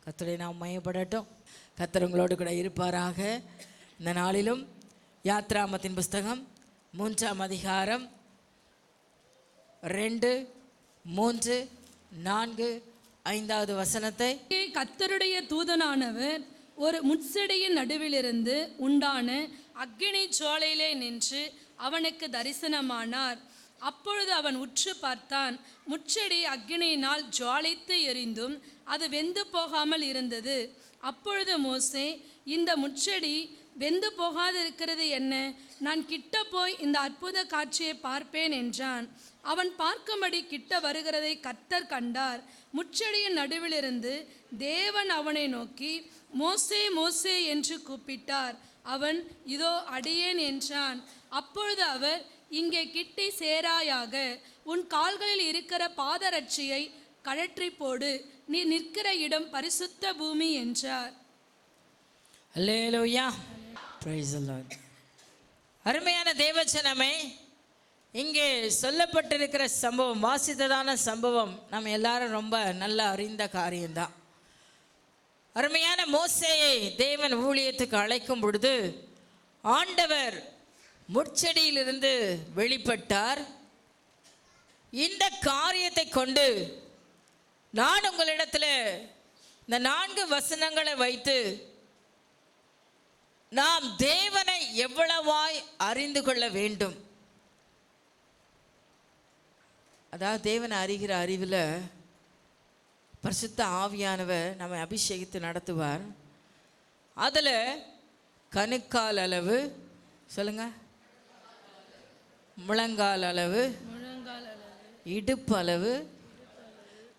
கர்த்தருடைய நாம் மையப்படட்டும். கர்த்தர் உங்களோடு கூட இருப்பாராக. இந்த நாளிலும் யாத்ராமத்தின் புஸ்தகம் 3ஆம் அதிகாரம் 2, 3, 4, 5வது வசனத்தை. கர்த்தருடைய தூதனானவர் ஒரு முட்செடியின் நடுவிலிருந்து உண்டான அக்கினி ஜுவாலையிலே நின்று அவனுக்கு தரிசனமானார். அப்பொழுது அவன் உற்று பார்த்தான். முட்செடி அக்கினியினால் ஜுவாலித்து எரிந்தும் அது வெந்து போகாமல் இருந்தது. அப்பொழுது மோசே, இந்த முட்செடி வெந்து போகாதிருக்கிறது என்ன? நான் கிட்ட போய் இந்த அற்புத காட்சியை பார்ப்பேன் என்றான். அவன் பார்க்கும்படி கிட்ட வருகிறதை கர்த்தர் கண்டார். முட்செடியின் நடுவிலிருந்து தேவன் அவனை நோக்கி, மோசே மோசே என்று கூப்பிட்டார். அவன், இதோ அடியேன் என்றான். அப்பொழுது அவர், இங்கே கிட்டி சேராயாக, உன் கால்களில் இருக்கிற பாதரட்சியை கழற்றி போடு, நீ நிற்கிற இடம் பரிசுத்த பூமி என்றார். அல்லேலூயா, பிரைஸ் தி லார்ட். அருமையான தேவஜனமே, இங்கே சொல்லப்பட்டிருக்கிற சம்பவம், வாசித்ததான சம்பவம் நம்ம எல்லாரும் ரொம்ப நல்லா அறிந்த காரியம்தான். அருமையான மோசேயை தேவன் ஊழியத்துக்கு அழைக்கும் பொழுது ஆண்டவர் முட்செடியிலிருந்து வெளிப்பட்டார். இந்த காரியத்தை கொண்டு நான் உங்களிடத்தில் இந்த 4 வசனங்களை வைத்து நாம் தேவனை எவ்வளவாய் அறிந்து கொள்ள வேண்டும், அதாவது தேவனை அறிகிற அறிவில் பரிசுத்த ஆவியானவர் நம்மை அபிஷேகித்து நடத்துவார். அதில் கணுக்கால் அளவு, சொல்லுங்க, முழங்கால் அளவு, இடுப்பு அளவு,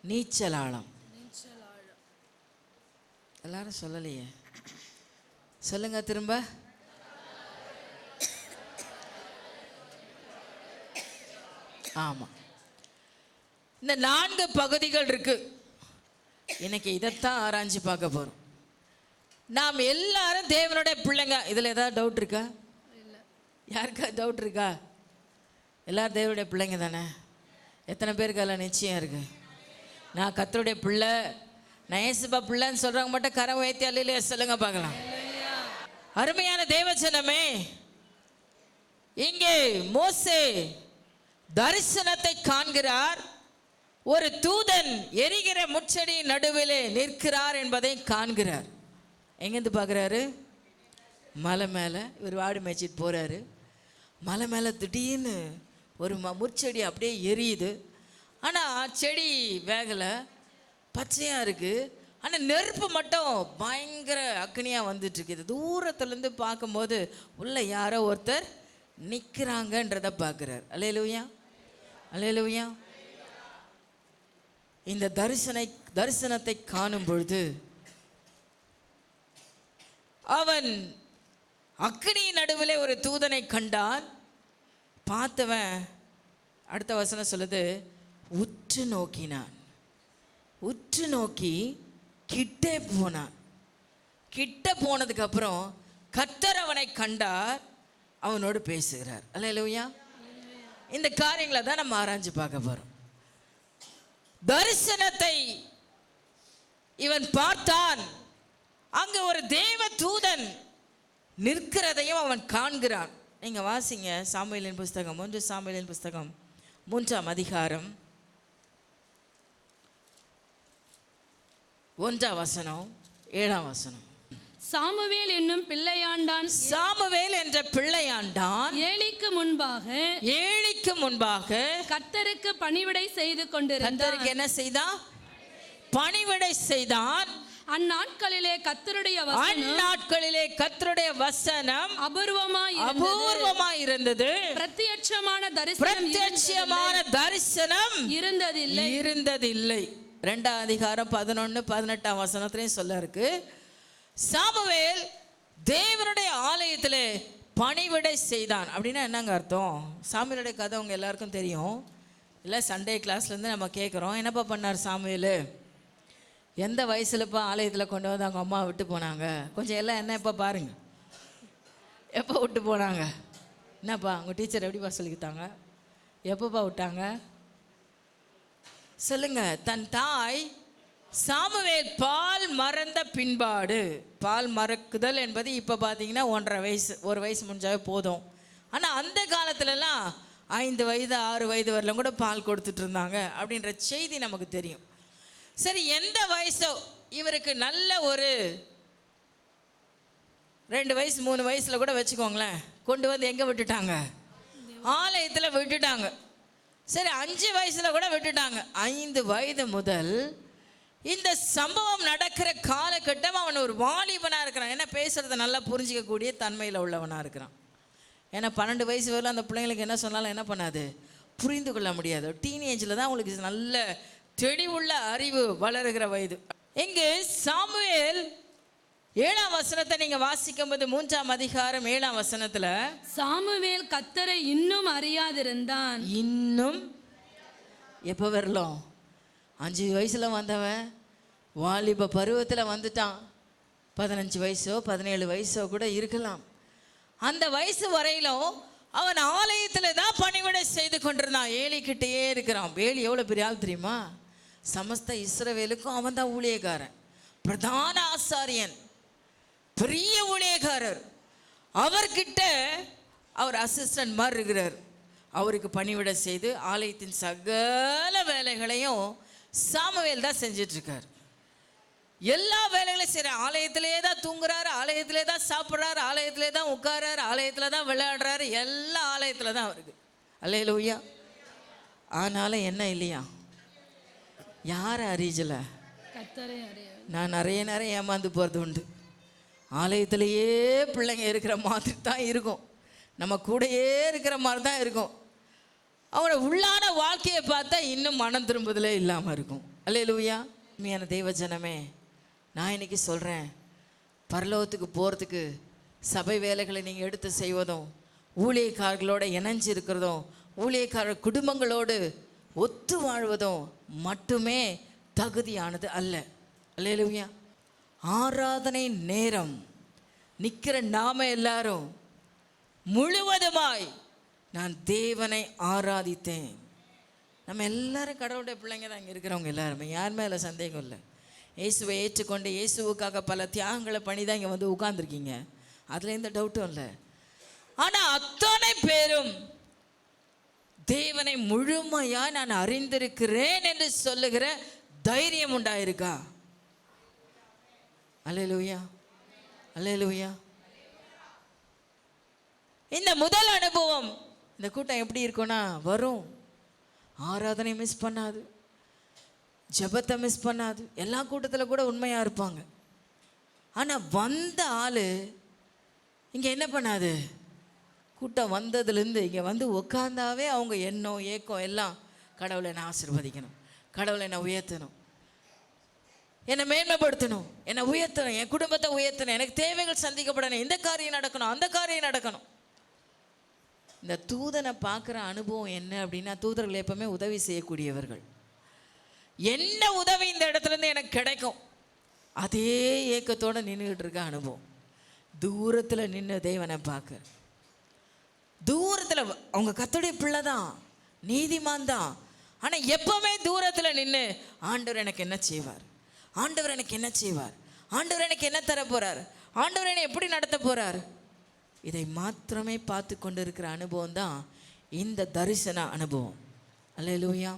நீச்சல் ஆழம். எல்லாரும் சொல்லலையே, சொல்லுங்க திரும்ப. ஆமாம், இந்த 4 பகுதிகள் இருக்கு. இன்னைக்கு இதைத்தான் ஆராய்ச்சி பார்க்க போகிறோம். நாம் எல்லாரும் தேவனுடைய பிள்ளைங்க. இதில் ஏதாவது டவுட் இருக்கா? யாருக்கா டவுட் இருக்கா? எல்லாரும் தேவனுடைய பிள்ளைங்க தானே? எத்தனை பேருக்கு அதில் நிச்சயம் இருக்குது? நான் கர்த்தருடைய பிள்ளை, நான் ஏசுப்பா பிள்ளைன்னு சொல்கிறவங்க மட்டும் கரம் உயர்த்தி அல்லையிலே சொல்லுங்க பார்க்கலாம். அருமையான தேவஜனமே, இங்கே மோசே தரிசனத்தை காண்கிறார். ஒரு தூதன் எரிகிற முட்செடி நடுவிலே நிற்கிறார் என்பதை காண்கிறார். எங்கேருந்து பார்க்குறாரு? மலை மேலே. இவர் வாடு மேய்ச்சிட்டு போகிறாரு. மலை மேலே திடீர்னு ஒரு முட்செடி அப்படியே எரியுது. ஆனால் செடி வேகலை, பச்சையாக இருக்குது. ஆனால் நெருப்பு மட்டும் பயங்கர அக்னியாக வந்துட்டுருக்குது. தூரத்துலேருந்து பார்க்கும்போது உள்ளே யாரோ ஒருத்தர் நிற்கிறாங்கன்றதை பார்க்குறார். அல்லேலூயா, அல்லேலூயா. இந்த தரிசனத்தை காணும் பொழுது அவன் அக்னி நடுவிலே ஒரு தூதனை கண்டான். பார்த்தவன், அடுத்த வசனம் சொல்லுது, உற்று நோக்கினான். உற்று நோக்கி கிட்டே போனான். கிட்ட போனதுக்கு அப்புறம் கர்த்தர் அவனை கண்டார், அவனோடு பேசுகிறார். அல்லேலூயா. இந்த காரியங்களை தான் நம்ம ஆராய்ச்சி பார்க்க போறோம். தரிசனத்தை இவன் பார்த்தான். அங்கு ஒரு தேவ தூதன் நிற்கிறதையும் அவன் காண்கிறான். நீங்க வாசிங்க சாமுவேலின் புஸ்தகம், 1 சாமுவேலின் புஸ்தகம் 3ஆம் அதிகாரம் 1ஆம் வசனம் 7ஆம் வசனம். சாமுவேல் என்னும் பிள்ளையாண்டான், சாமுவேல் என்ற பிள்ளையாண்டான் ஏலிக்கு முன்பாக கர்த்தருக்கு பணிவிடை செய்து கொண்டிருந்தான். கர்த்தருக்கு என்ன செய்தான்? பணிவிடை செய்தான். அந்நாட்களிலே கர்த்தருடைய வசனம் அபூர்வமாய் இருந்தது. பிரத்யட்சமான தரிசனம் இருந்ததில்லை. 2ஆம் அதிகாரம் 11, 18ஆம் வசனத்திலையும் சொல்ல இருக்கு. சாமுவேல் தேவனுடைய ஆலயத்தில் பணிவிடை செய்தான். அப்படின்னா என்னங்க அர்த்தம்? சாமுவேலுடைய கதை உங்க எல்லாருக்கும் தெரியும் இல்லை? சண்டே கிளாஸ்லேருந்து நம்ம கேட்குறோம், என்னப்பா பண்ணார் சாமுவேல்? எந்த வயசுலப்பா ஆலயத்தில் கொண்டு வந்து அவங்க அம்மா விட்டு போனாங்க? கொஞ்சம் எல்லாம் என்ன இப்போ பாருங்க, எப்போ விட்டு போனாங்க? என்னப்பா உங்கள் டீச்சர் எப்படிப்பா சொல்லிக்கிட்டாங்க? எப்போப்பா விட்டாங்க சொல்லுங்க. தன் தாய் சாமுவேல் பால் மறந்த பின்பாடு, பால் மறக்குதல் என்பது இப்போ பார்த்தீங்கன்னா 1.5 வயசு, 1 வயசு முடிஞ்சாவே போதும். ஆனால் அந்த காலத்துலலாம் 5 வயது 6 வயது வரலாம் கூட பால் கொடுத்துட்டு இருந்தாங்க அப்படின்ற செய்தி நமக்கு தெரியும். சரி, எந்த வயசோ இவருக்கு நல்ல ஒரு 2 வயசு 3 வயசில் கூட வச்சுக்கோங்களேன், கொண்டு வந்து எங்கே விட்டுட்டாங்க? ஆலயத்தில் விட்டுட்டாங்க. சரி, 5 வயசில் கூட விட்டுட்டாங்க. 5 வயது முதல் இந்த சம்பவம் நடக்கிற காலகட்டம் அவன் ஒரு வாலிபனாக இருக்கிறான். ஏன்னா பேசுகிறத நல்லா புரிஞ்சிக்கக்கூடிய தன்மையில் உள்ளவனாக இருக்கிறான். ஏன்னா 12 வயசு வரல அந்த பிள்ளைங்களுக்கு என்ன சொன்னாலும் என்ன பண்ணாது, புரிந்து கொள்ள முடியாது. டீனேஜில் தான் அவங்களுக்கு நல்ல தெளிவுள்ள அறிவு வளருகிற வயது. இங்கு சாமுவேல் 7ஆம் வசனத்தை நீங்கள் வாசிக்கும்போது 3ஆம் அதிகாரம் 7ஆம் வசனத்தில், சாமுவேல் கர்த்தரை இன்னும் அறியாதிருந்தான். இன்னும் எப்போ வரலாம்? 5 வயசில் வந்தவன் வாலிப பருவத்தில் வந்துட்டான். 15 வயசோ 17 வயசோ கூட இருக்கலாம். அந்த வயசு வரையிலும் அவன் ஆலயத்தில் தான் பணிவிடை செய்து கொண்டிருந்தான். ஏலிக்கிட்டேயே இருக்கிறான். ஏலி எவ்வளோ பெரிய ஆள் தெரியுமா? சமஸ்த இஸ்ரவேலுக்கும் அவன் தான் ஊழியக்காரன், பிரதான ஆசாரியன், பெரிய ஊழியக்காரர். அவர்கிட்ட அவர் அசிஸ்டன்ட் மாதிரி இருக்கிறார். அவருக்கு பணிவிடை செய்து ஆலயத்தின் சகல வேலைகளையும் சாமுவேல் தான் செஞ்சிட்ருக்கார். எல்லா வேலைகளையும் சரி, ஆலயத்திலே தான் தூங்குறாரு, ஆலயத்திலே தான் சாப்பிட்றாரு, ஆலயத்திலே தான் உட்காராரு, ஆலயத்தில் தான் விளையாடுறாரு, எல்லா ஆலயத்தில் தான் அவருக்கு. அல்லேலூயா. ஆனாலும் என்ன இல்லையா, யாரை அறியல? கர்த்தரை அறிய. நான் நிறைய ஏமாந்து போகிறது உண்டு. ஆலயத்திலேயே பிள்ளைங்க இருக்கிற மாதிரி தான் இருக்கும், நம்ம கூடயே இருக்கிற மாதிரி தான் இருக்கும். அவங்களோட உள்ளான வாழ்க்கையை பார்த்தா இன்னும் மனம் திரும்புதலே இல்லாமல் இருக்கும். அல்லேலூயா. உண்மையான தெய்வ ஜனமே, நான் இன்னைக்கு சொல்கிறேன், பரலோகத்துக்கு போகிறதுக்கு சபை வேலைகளை நீங்கள் எடுத்து செய்வதும், ஊழியக்காரர்களோடு இணைஞ்சு இருக்கிறதும், ஊழியக்காரர் குடும்பங்களோடு ஒத்து வாழ்வதும் மட்டுமே தகுதியானது அல்ல. அல்லேலூயா. ஆராதனை நேரம் நிற்கிற நாம எல்லாரும் முழுவதுமாய் நான் தேவனை ஆராதித்தேன். நம்ம எல்லாரும் கடவுளுடைய பிள்ளைங்க தான் இங்கே இருக்கிறவங்க எல்லாருமே, யார் மேலே சந்தேகம் இல்லை. இயேசுவை ஏற்றுக்கொண்டு இயேசுவுக்காக பல தியாகங்களை பண்ணி தான் இங்கே வந்து உட்கார்ந்துருக்கீங்க, அதில் எந்த டவுட்டும் இல்லை. ஆனால் அத்தனை பேரும் தேவனை முழுமையாக நான் அறிந்திருக்கிறேன் என்று சொல்லுகிற தைரியம் உண்டாயிருக்கா? அல்லேலூயா, அல்லேலூயா. இந்த முதல் அனுபவம் இந்த கூட்டம் எப்படி இருக்கும்னா வரும், ஆராதனை மிஸ் பண்ணாது, ஜெபத்தை மிஸ் பண்ணாது, எல்லா கூட்டத்தில் கூட உண்மையாக இருப்பாங்க. ஆனால் வந்த ஆள் இங்கே என்ன பண்ணாது, கூட்டம் வந்ததுலேருந்து இங்கே வந்து உட்காந்தாவே அவங்க எண்ணம் ஏக்கம் எல்லாம் கடவுளை என்னை ஆசீர்வதிக்கணும், கடவுளை என்னை உயர்த்தணும், என்னை மேன்மைப்படுத்தணும், என்னை உயர்த்தணும், என் குடும்பத்தை உயர்த்தணும், எனக்கு தேவைகள் சந்திக்கப்படணும், இந்த காரியம் நடக்கணும், அந்த காரியம் நடக்கணும். இந்த தூதனை பார்க்குற அனுபவம் என்ன அப்படின்னா, தூதர்கள் எப்பவுமே உதவி செய்யக்கூடியவர்கள். என்ன உதவி இந்த இடத்துலேருந்து எனக்கு கிடைக்கும், அதே ஏக்கத்தோடு நின்றுக்கிட்டு இருக்க அனுபவம். தூரத்தில் நின்று தேவனை பார்க்க, தூரத்தில் அவங்க கர்த்தருடைய பிள்ளை தான், நீதிமான் தான், ஆனால் எப்பவுமே தூரத்தில் நின்று ஆண்டவர் எனக்கு என்ன செய்வார், ஆண்டவர் எனக்கு என்ன செய்வார், ஆண்டவர் எனக்கு என்ன தர போகிறார், ஆண்டவர் என்னை எப்படி நடத்த போகிறார், இதை மாத்திரமே பார்த்து கொண்டு இருக்கிற அனுபவம் தான் இந்த தரிசன அனுபவம். அல்லேலூயா,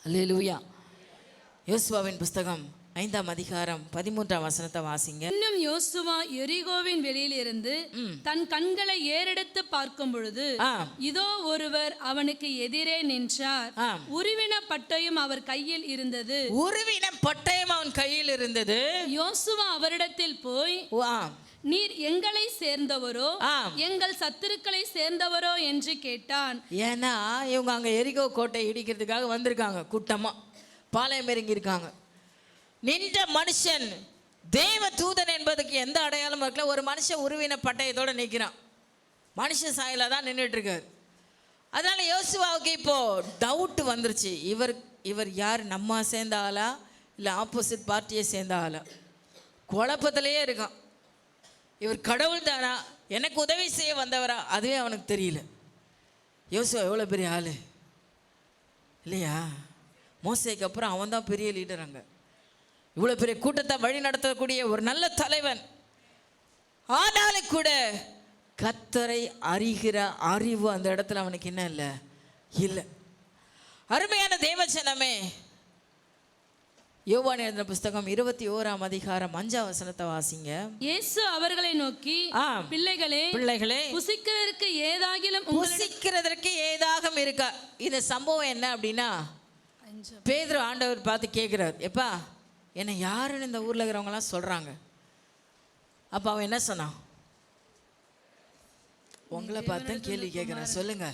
அல்லேலூயா. யோசுவாவின் புஸ்தகம் 5ஆம் அதிகாரம் 13ஆம் வசனத்தை வாசிங்க. இன்னும் யோசுவா எரிகோவின் வெளியிலிருந்து தன் கண்களை ஏறெடுத்து பார்க்கும் பொழுது இதோ ஒருவர் அவனுக்கு எதிரே நின்றார். உருவின பட்டயம் அவர் கையில் இருந்தது. உருவின பட்டயம் அவன் கையில் இருந்தது. யோசுவா அவரிடத்தில் போய், நீர் எங்களை சேர்ந்தவரோ எங்கள் சத்துருக்களை சேர்ந்தவரோ என்று கேட்டான். ஏன்னா இவங்க அங்கே எரிகோ கோட்டை இடிக்கிறதுக்காக வந்திருக்காங்க, கூட்டமா பாளையம் இறங்கி இருக்காங்க. நின்ற மனுஷன் தேவ தூதன் என்பதுக்கு எந்த அடையாளமும் இருக்கல. ஒரு மனுஷன் உருவின பட்டயத்தோடு நிற்கிறான், மனுஷன் சாயல தான் நின்றுட்டு இருக்கார். அதனால யோசுவாவுக்கு இப்போ டவுட் வந்துருச்சு, இவர் யார், நம்ம சேர்ந்த ஆளா இல்லை ஆப்போசிட் பார்ட்டியை சேர்ந்த ஆளா? குழப்பத்திலேயே இருக்கான். இவர் கடவுள் தானா, எனக்கு உதவி செய்ய வந்தவரா, அதுவே அவனுக்கு தெரியல. யோசுவா எவ்வளோ பெரிய ஆள் இல்லையா? மோசேக்கு அப்புறம் அவன் தான் பெரிய லீடர். அங்கே இவ்வளோ பெரிய கூட்டத்தை வழி நடத்தக்கூடிய ஒரு நல்ல தலைவன். ஆனாலும் கூட கர்த்தரை அறிகிற அறிவு அந்த இடத்துல அவனுக்கு என்ன இல்லை இல்லை. அருமையான தேவஜனமே, யோவான் எழுதின புஸ்தகம் 21ஆம் அதிகாரம் 5ஆம் வசனத்தை வாசிங்க. இயேசு அவர்களை நோக்கி, பிள்ளைகளே புசிக்கிறதற்கு ஏதாகும் இருக்கா? இந்த சம்பவம் என்ன அப்படின்னா, பேதுரு ஆண்டவர் பார்த்து கேட்கிறார், எப்பா என்னை யாருன்னு இந்த ஊர்ல இருக்கிறவங்கலாம் சொல்றாங்க. அப்ப அவன் என்ன சொன்னான்? உங்களை பார்த்து கேள்வி கேட்கிறேன், சொல்லுங்க.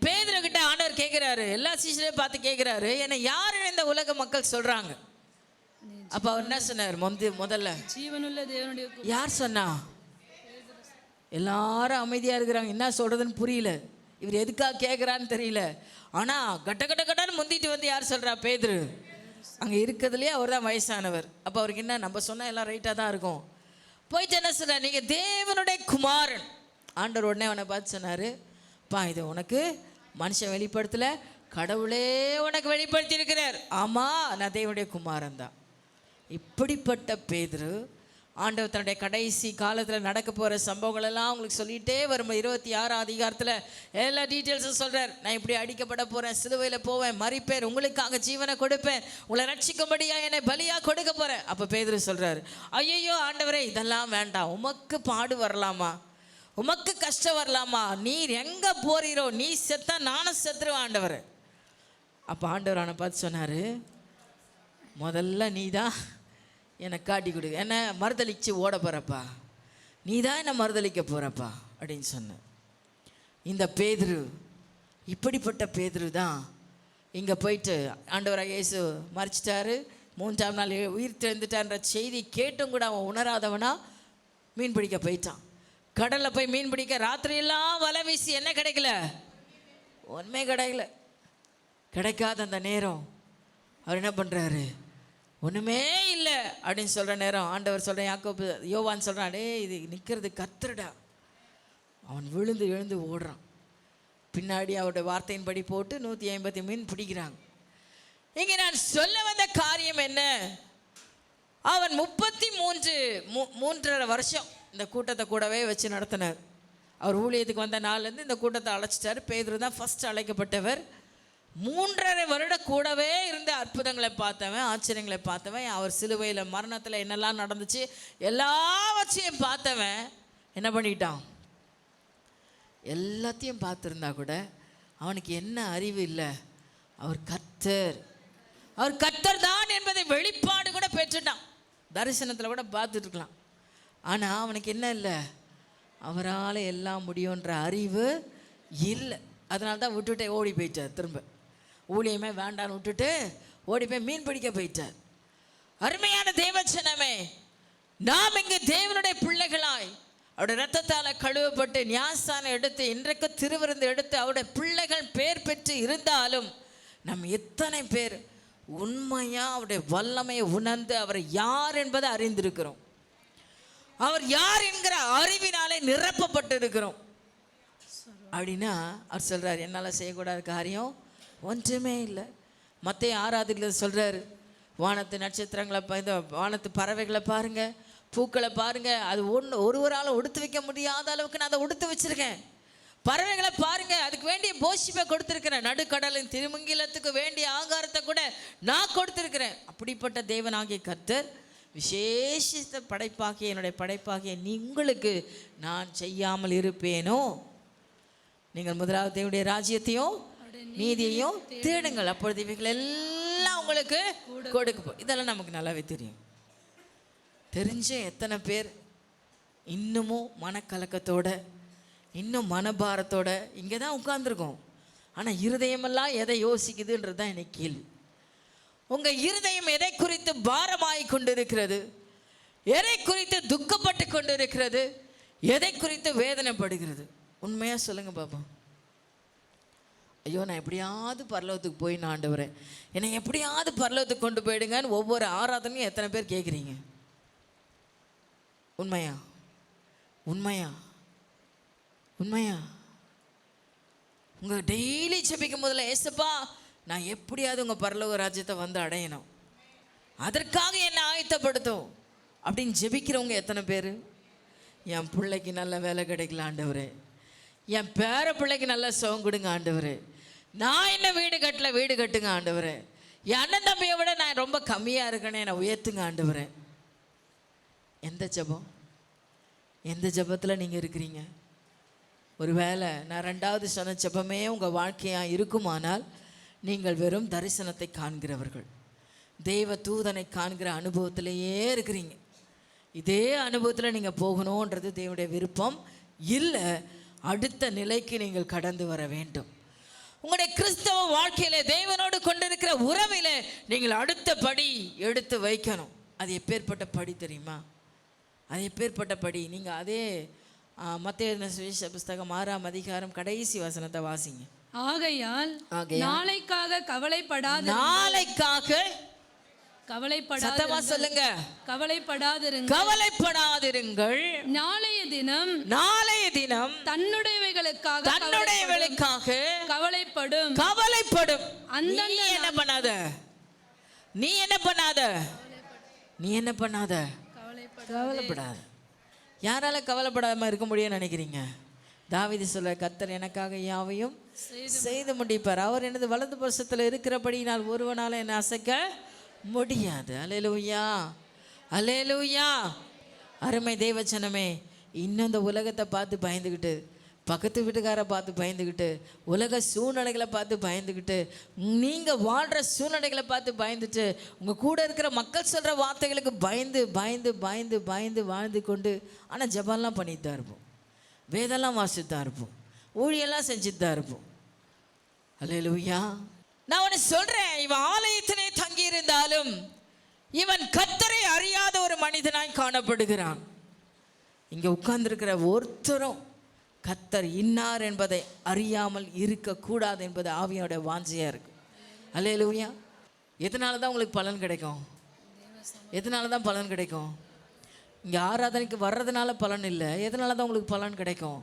பேதுரு கிட்ட ஆண்டவர் கேட்கிறாரு, எல்லா சீஷரையும் பார்த்து கேட்கிறாரு, என்னை யாருன்னு இந்த உலக மக்கள் சொல்றாங்க. அப்ப அவர் என்ன சொன்னார்? முதல்ல ஜீவனுள்ள தேவனுடைய. யார் சொன்னா? எல்லாரும் அமைதியா இருக்கிறாங்க, என்ன சொல்றதுன்னு புரியல, இவர் எதுக்காக கேட்கிறான்னு தெரியல. ஆனா கட்ட கட்ட கட்டன்னு முந்திட்டு வந்து யார் சொல்றா? பேதுரு. அங்க இருக்கிறதுலயே அவர் தான் வயசானவர். அப்ப அவருக்கு என்ன, நம்ம சொன்னா எல்லாம் ரைட்டா தான் இருக்கும். போயிட்டு என்ன சொல்ற, நீங்க தேவனுடைய குமாரன். ஆண்டவர் உடனே அவனை பார்த்து சொன்னாரு, பா இது உனக்கு மனுஷன் வெளிப்படுத்தல, கடவுளே உனக்கு வெளிப்படுத்தி இருக்கிறார். ஆமா, நான் தேவனுடைய குமாரன் தான். இப்படிப்பட்ட பேதுரு ஆண்டவர் தன்னுடைய கடைசி காலத்தில் நடக்க போகிற சம்பவங்கள் எல்லாம் உங்களுக்கு சொல்லிகிட்டே வரும். 26ஆம் அதிகாரத்தில் எல்லா டீட்டெயில்ஸும் சொல்கிறார். நான் இப்படி அடிக்கப்பட போகிறேன், சிலுவையில் போவேன், மரிப்பேன், உங்களுக்காக ஜீவனை கொடுப்பேன், உங்களை ரட்சிக்கும்படியா என்னை பலியாக கொடுக்க போகிறேன். அப்போ பேதுரு சொல்கிறார், ஐயோ ஆண்டவரே இதெல்லாம் வேண்டாம், உமக்கு பாடு வரலாமா, உமக்கு கஷ்டம் வரலாமா, நீர் எங்கே போறீரோ, நீ செத்தா நானும் செத்துருவேன் ஆண்டவர். அப்போ ஆண்டவர் அவனை பார்த்து சொன்னார், முதல்ல நீ தான் எனக்கு காட்டி கொடு, என்ன மறுதளிச்சு ஓட போகிறப்பா, நீ தான் என்னை மறுதளிக்க போகிறப்பா அப்படின்னு சொன்ன. இந்த பேதுரு, இப்படிப்பட்ட பேதுரு தான் இங்கே போயிட்டு ஆண்டவராக இயேசு மறிச்சிட்டாரு, 3ஆம் நாள் உயிர் தெழுந்துட்டான்ற செய்தி கேட்டும் கூட அவன் உணராதவனா மீன் பிடிக்க போயிட்டான். கடலில் போய் மீன் பிடிக்க ராத்திரியெல்லாம் வலை வீசி என்ன கிடைக்கல, ஒன்றுமே கிடைக்கல. கிடைக்காத அந்த நேரம் அவர் என்ன பண்ணுறாரு, ஒன்றுமே இல்லை அப்படின்னு சொல்கிற நேரம் ஆண்டவர் சொல்கிறேன், யாக்கோபு யோவான் சொல்கிறான், டே இது நிற்கிறது கர்த்தருடா. அவன் விழுந்து எழுந்து ஓடுறான். பின்னாடி அவருடைய வார்த்தையின்படி போட்டு 150 மீன் பிடிக்கிறாங்க. இங்கே நான் சொல்ல வந்த காரியம் என்ன, அவன் 33.5 வருஷம் இந்த கூட்டத்தை கூடவே வச்சு நடத்தினார். அவர் ஊழியத்துக்கு வந்த நாள்லேருந்து இந்த கூட்டத்தை அழைச்சிட்டார். பேதுரு தான் ஃபஸ்ட் அழைக்கப்பட்டவர். 3.5 வருடம் கூடவே இருந்த அற்புதங்களை பார்த்தவன், ஆச்சரியங்களை பார்த்தவன், அவர் சிலுவையில் மரணத்தில் என்னெல்லாம் நடந்துச்சு எல்லாவற்றையும் பார்த்தவன் என்ன பண்ணிட்டான், எல்லாத்தையும் பார்த்துருந்தா கூட அவனுக்கு என்ன அறிவு இல்லை, அவர் கர்த்தர், அவர் கர்த்தர் தான் என்பதை வெளிப்பாடு கூட பெற்றுட்டான். தரிசனத்தில் கூட பார்த்துட்டுருக்கலாம். ஆனால் அவனுக்கு என்ன இல்லை, அவரால் எல்லாம் முடியுன்ற அறிவு இல்லை. அதனால தான் விட்டுட்டே ஓடி போயிட்டார். திரும்ப ஊழியமே வேண்டான்னு விட்டுட்டு ஓடி போய் மீன் பிடிக்க போயிட்டார். அருமையான தேவஜனமே, நாம் இங்கு தேவனுடைய பிள்ளைகளாய் அவருடைய ரத்தத்தால் கழுவப்பட்டு ஞானஸ்நானம் எடுத்து இன்றைக்கு திருவிருந்து எடுத்து அவருடைய பிள்ளைகள் பேர் பெற்று இருந்தாலும் நம் எத்தனை பேர் உண்மையாக அவருடைய வல்லமையை உணர்ந்து அவர் யார் என்பதை அறிந்திருக்கிறோம், அவர் யார் என்கிற அறிவினாலே நிரப்பப்பட்டு இருக்கிறோம் அப்படின்னா அவர் சொல்கிறார், என்னால் செய்யக்கூடாத காரியம் ஒன்றுமே இல்லை. மத்தேயு 6 சொல்கிறாரு, வானத்து நட்சத்திரங்களை, இந்த வானத்து பறவைகளை பாருங்கள், பூக்களை பாருங்கள், அது ஒருவரால் உடுத்து வைக்க முடியாத அளவுக்கு நான் அதை உடுத்து வச்சுருக்கேன். பறவைகளை பாருங்கள், அதுக்கு வேண்டிய போஷிப்பை கொடுத்துருக்கிறேன், நடுக்கடலின் திருமங்கிலத்துக்கு வேண்டிய ஆகாரத்தை கூட நான் கொடுத்துருக்கிறேன். அப்படிப்பட்ட தேவனாகிய கர்த்தர் விசேஷித்த படைப்பாகிய என்னுடைய படைப்பாகிய உங்களுக்கு நான் செய்யாமல் இருப்பேனோ? நீங்கள் முதலாவது தேவனுடைய ராஜ்யத்தையும் நீதியையும் தேடுங்கள், அப்பொழுது இவைகள் எல்லாம் உங்களுக்கு கொடுக்க. இதெல்லாம் நமக்கு நல்லாவே தெரியும். தெரிஞ்ச எத்தனை பேர் இன்னமும் மனக்கலக்கத்தோட, இன்னும் மனபாரத்தோட இங்கே தான் உட்கார்ந்துருக்கோம். ஆனால் இருதயமெல்லாம் எதை யோசிக்குதுன்றது தான் எனக்கு கேள்வி. உங்கள் இருதயம் எதை குறித்து பாரமாகி கொண்டு இருக்கிறது, எதை குறித்து துக்கப்பட்டு கொண்டு இருக்கிறது, எதை குறித்து வேதனைப்படுகிறது? உண்மையாக சொல்லுங்கள் பாப்பா. ஐயோ நான் எப்படியாவது பரலோகத்துக்கு போய் நான் ஆண்டவரே என்னை எப்படியாவது பரலோகத்துக்கு கொண்டு போயிடுங்கன்னு ஒவ்வொரு ஆராதனையும் எத்தனை பேர் கேட்குறீங்க? உண்மையா உண்மையா உண்மையா? உங்கள் டெய்லி ஜெபிக்கும் போதில் ஏசப்பா நான் எப்படியாவது உங்கள் பரலோக ராஜ்யத்தை வந்து அடையணும், அதற்காக என்னை ஆயத்தப்படுத்தும் அப்படின்னு ஜெபிக்கிறவங்க எத்தனை பேர்? என் பிள்ளைக்கு நல்ல வேலை கிடைக்கல ஆண்டவரே, என் பேர பிள்ளைக்கு நல்ல சுகம் கொடுங்க ஆண்டவரே, நான் என்ன வீடு கட்டல, வீடு கட்டுங்க ஆண்டவரே, என் அண்ணன் தம்பியை விட நான் ரொம்ப கம்மியாக இருக்கேனே, என்னை உயர்த்துங்க ஆண்டவரே. எந்த ஜெபம்? எந்த ஜெபத்தில் நீங்கள் இருக்கிறீங்க? ஒருவேளை நான் ரெண்டாவது சொன்ன ஜெபமே உங்கள் வாழ்க்கையாக இருக்குமானால் நீங்கள் வெறும் தரிசனத்தை காண்கிறவர்கள், தெய்வ தூதனை காண்கிற அனுபவத்திலேயே இருக்கிறீங்க. இதே அனுபவத்தில் நீங்கள் போகணுன்றது தேவனுடைய விருப்பம் இல்லை. அடுத்த நிலைக்கு நீங்கள் கடந்து வர வேண்டும். உங்களுடைய கிறிஸ்தவ வாழ்க்கையில தேவனோடு கொண்டிருக்கிற உறவில நீங்கள் அடுத்த படி எடுத்து வைக்கணும். அது எப்பேற்பட்ட படி தெரியுமா? அது எப்பேற்பட்ட படி? நீங்கள் அதே மத்தேயு சுவிசேஷ புஸ்தகம் 6ஆம் அதிகாரம் கடைசி வசனத்தை வாசிங்க. ஆகையால் நாளைக்காக சத்தமா சொல்லுங்க, கவலைப்படாதிருங்கள். நாளைய தினம் தன்னுடையவைகளுக்காக கவலைப்படும். நீ என்ன பண்ணாத கவலைப்படாத. யாரால கவலைப்படாம இருக்க முடியும்னு நினைக்கிறீங்க? தாவீது சொல்ல, கர்த்தர் எனக்காக யாவையும் செய்து முடிப்பார், அவர் எனது வலது பட்சத்தில் இருக்கிறபடியினால் ஒருவனால என்னை அசைக்க முடியாது. அல்லேலூயா, அல்லேலூயா. அருமை தேவச்சனமே, இன்னும் இந்த உலகத்தை பார்த்து பயந்துக்கிட்டு, பக்கத்து வீட்டுக்காரை பார்த்து பயந்துக்கிட்டு, உலக சூழ்நிலைகளை பார்த்து பயந்துக்கிட்டு, நீங்கள் வாழ்கிற சூழ்நிலைகளை பார்த்து பயந்துட்டு, உங்கள் கூட இருக்கிற மக்கள் சொல்கிற வார்த்தைகளுக்கு பயந்து பயந்து பயந்து பயந்து வாழ்ந்து கொண்டு, ஆனால் ஜெபம்லாம் பண்ணிட்டு தான் இருப்போம், வேதெல்லாம் வாசித்து தான் இருப்போம், ஊழியெல்லாம் செஞ்சுட்டு தான் இருப்போம். அல்லேலூயா. நான் உன்னை சொல்கிறேன், இவன் ஆலயத்திலே தங்கியிருந்தாலும் இவன் கர்த்தரை அறியாத ஒரு மனிதனாய் காணப்படுகிறான். இங்கே உட்கார்ந்துருக்கிற ஒருத்தரும் கர்த்தர் இன்னார் என்பதை அறியாமல் இருக்கக்கூடாது என்பது ஆவியோட வாஞ்சையாக இருக்கு. அல்லேலூயா. எதனால தான் உங்களுக்கு பலன் கிடைக்கும்? எதனால தான் பலன் கிடைக்கும்? இங்கே ஆராதனைக்கு வர்றதுனால பலன் இல்லை. எதனால தான் உங்களுக்கு பலன் கிடைக்கும்?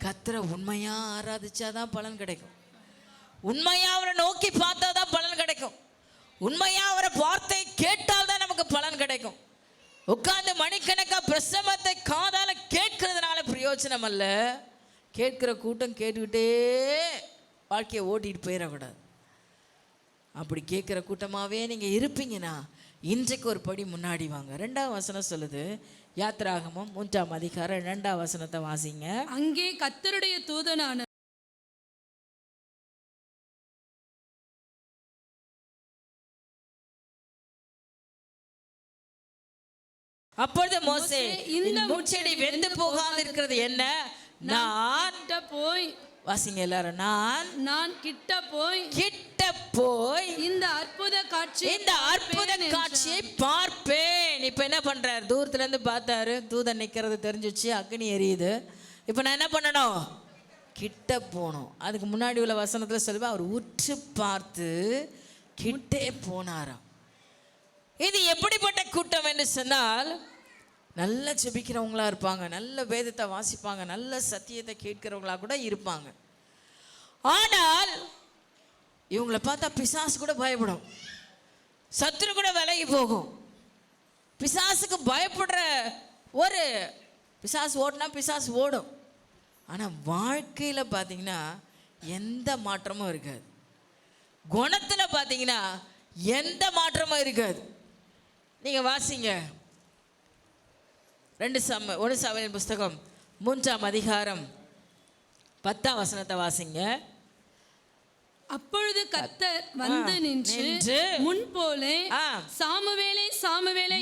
கர்த்தரை உண்மையாக ஆராதிச்சாதான் பலன் கிடைக்கும். உண்மையாக அவரை நோக்கி பார்த்தா தான் பலன் கிடைக்கும். உண்மையாக அவரை வார்த்தை கேட்டால் தான் நமக்கு பலன் கிடைக்கும். உட்கார்ந்து மணிக்கணக்காக பிரசவத்தை காதால கேட்கறதுனால பிரயோஜனம் அல்ல. கேட்கிற கூட்டம் கேட்டுக்கிட்டே வாழ்க்கையை ஓட்டிட்டு போயிடக்கூடாது. அப்படி கேட்குற கூட்டமாகவே நீங்கள் இருப்பீங்கன்னா இன்றைக்கு ஒரு படி முன்னாடி வாங்க. 2ஆம் வசனம் சொல்லுது, யாத்திராகமம் 3ஆம் அதிகாரம் 2ஆம் வசனத்தை வாசிங்க. அங்கே கர்த்தருடைய தூதனான அப்பொழுது மோசே, இந்த முட்செடி வெந்து போகாது இருக்கிறது என்ன? நான் போய் வாசிங்க எல்லாரும். நான் கிட்ட போய் இந்த அற்புத காட்சியை பார்ப்பேன். இப்ப என்ன பண்றாரு? தூரத்துல இருந்து பார்த்தாரு, தூதன் நிக்கிறது தெரிஞ்சிச்சு, அக்னி எரியுது. இப்ப நான் என்ன பண்ணணும்? கிட்ட போகணும். அதுக்கு முன்னாடி உள்ள வசனத்துல சொல்லுவேன், அவர் உற்று பார்த்து கிட்டே போனாராம். இது எப்படிப்பட்ட கூட்டம் என்று சொன்னால், நல்ல ஜெபிக்கிறவங்களா இருப்பாங்க, நல்ல வேதத்தை வாசிப்பாங்க, நல்ல சத்தியத்தை கேட்கிறவங்களா கூட இருப்பாங்க. ஆனால் இவங்களை பார்த்தா பிசாசு கூட பயப்படும், சத்துரு கூட விலகி போகும். பிசாசுக்கு பயப்படுற ஒரு பிசாசு ஓடினா பிசாசு ஓடும். ஆனால் வாழ்க்கையில் பார்த்தீங்கன்னா எந்த மாற்றமும் இருக்காது. குணத்தில் பார்த்தீங்கன்னா எந்த மாற்றமும் இருக்காது. நீங்கள் வாசிங்க 1 சாமுவேல் புஸ்தகம் 3ஆம் அதிகாரம் 10ஆம் வசனத்தை வாசிங்க. அப்பொழுது கர்த்தர் வந்து நின்று முன் போல சாமுவேலே சாமுவேலே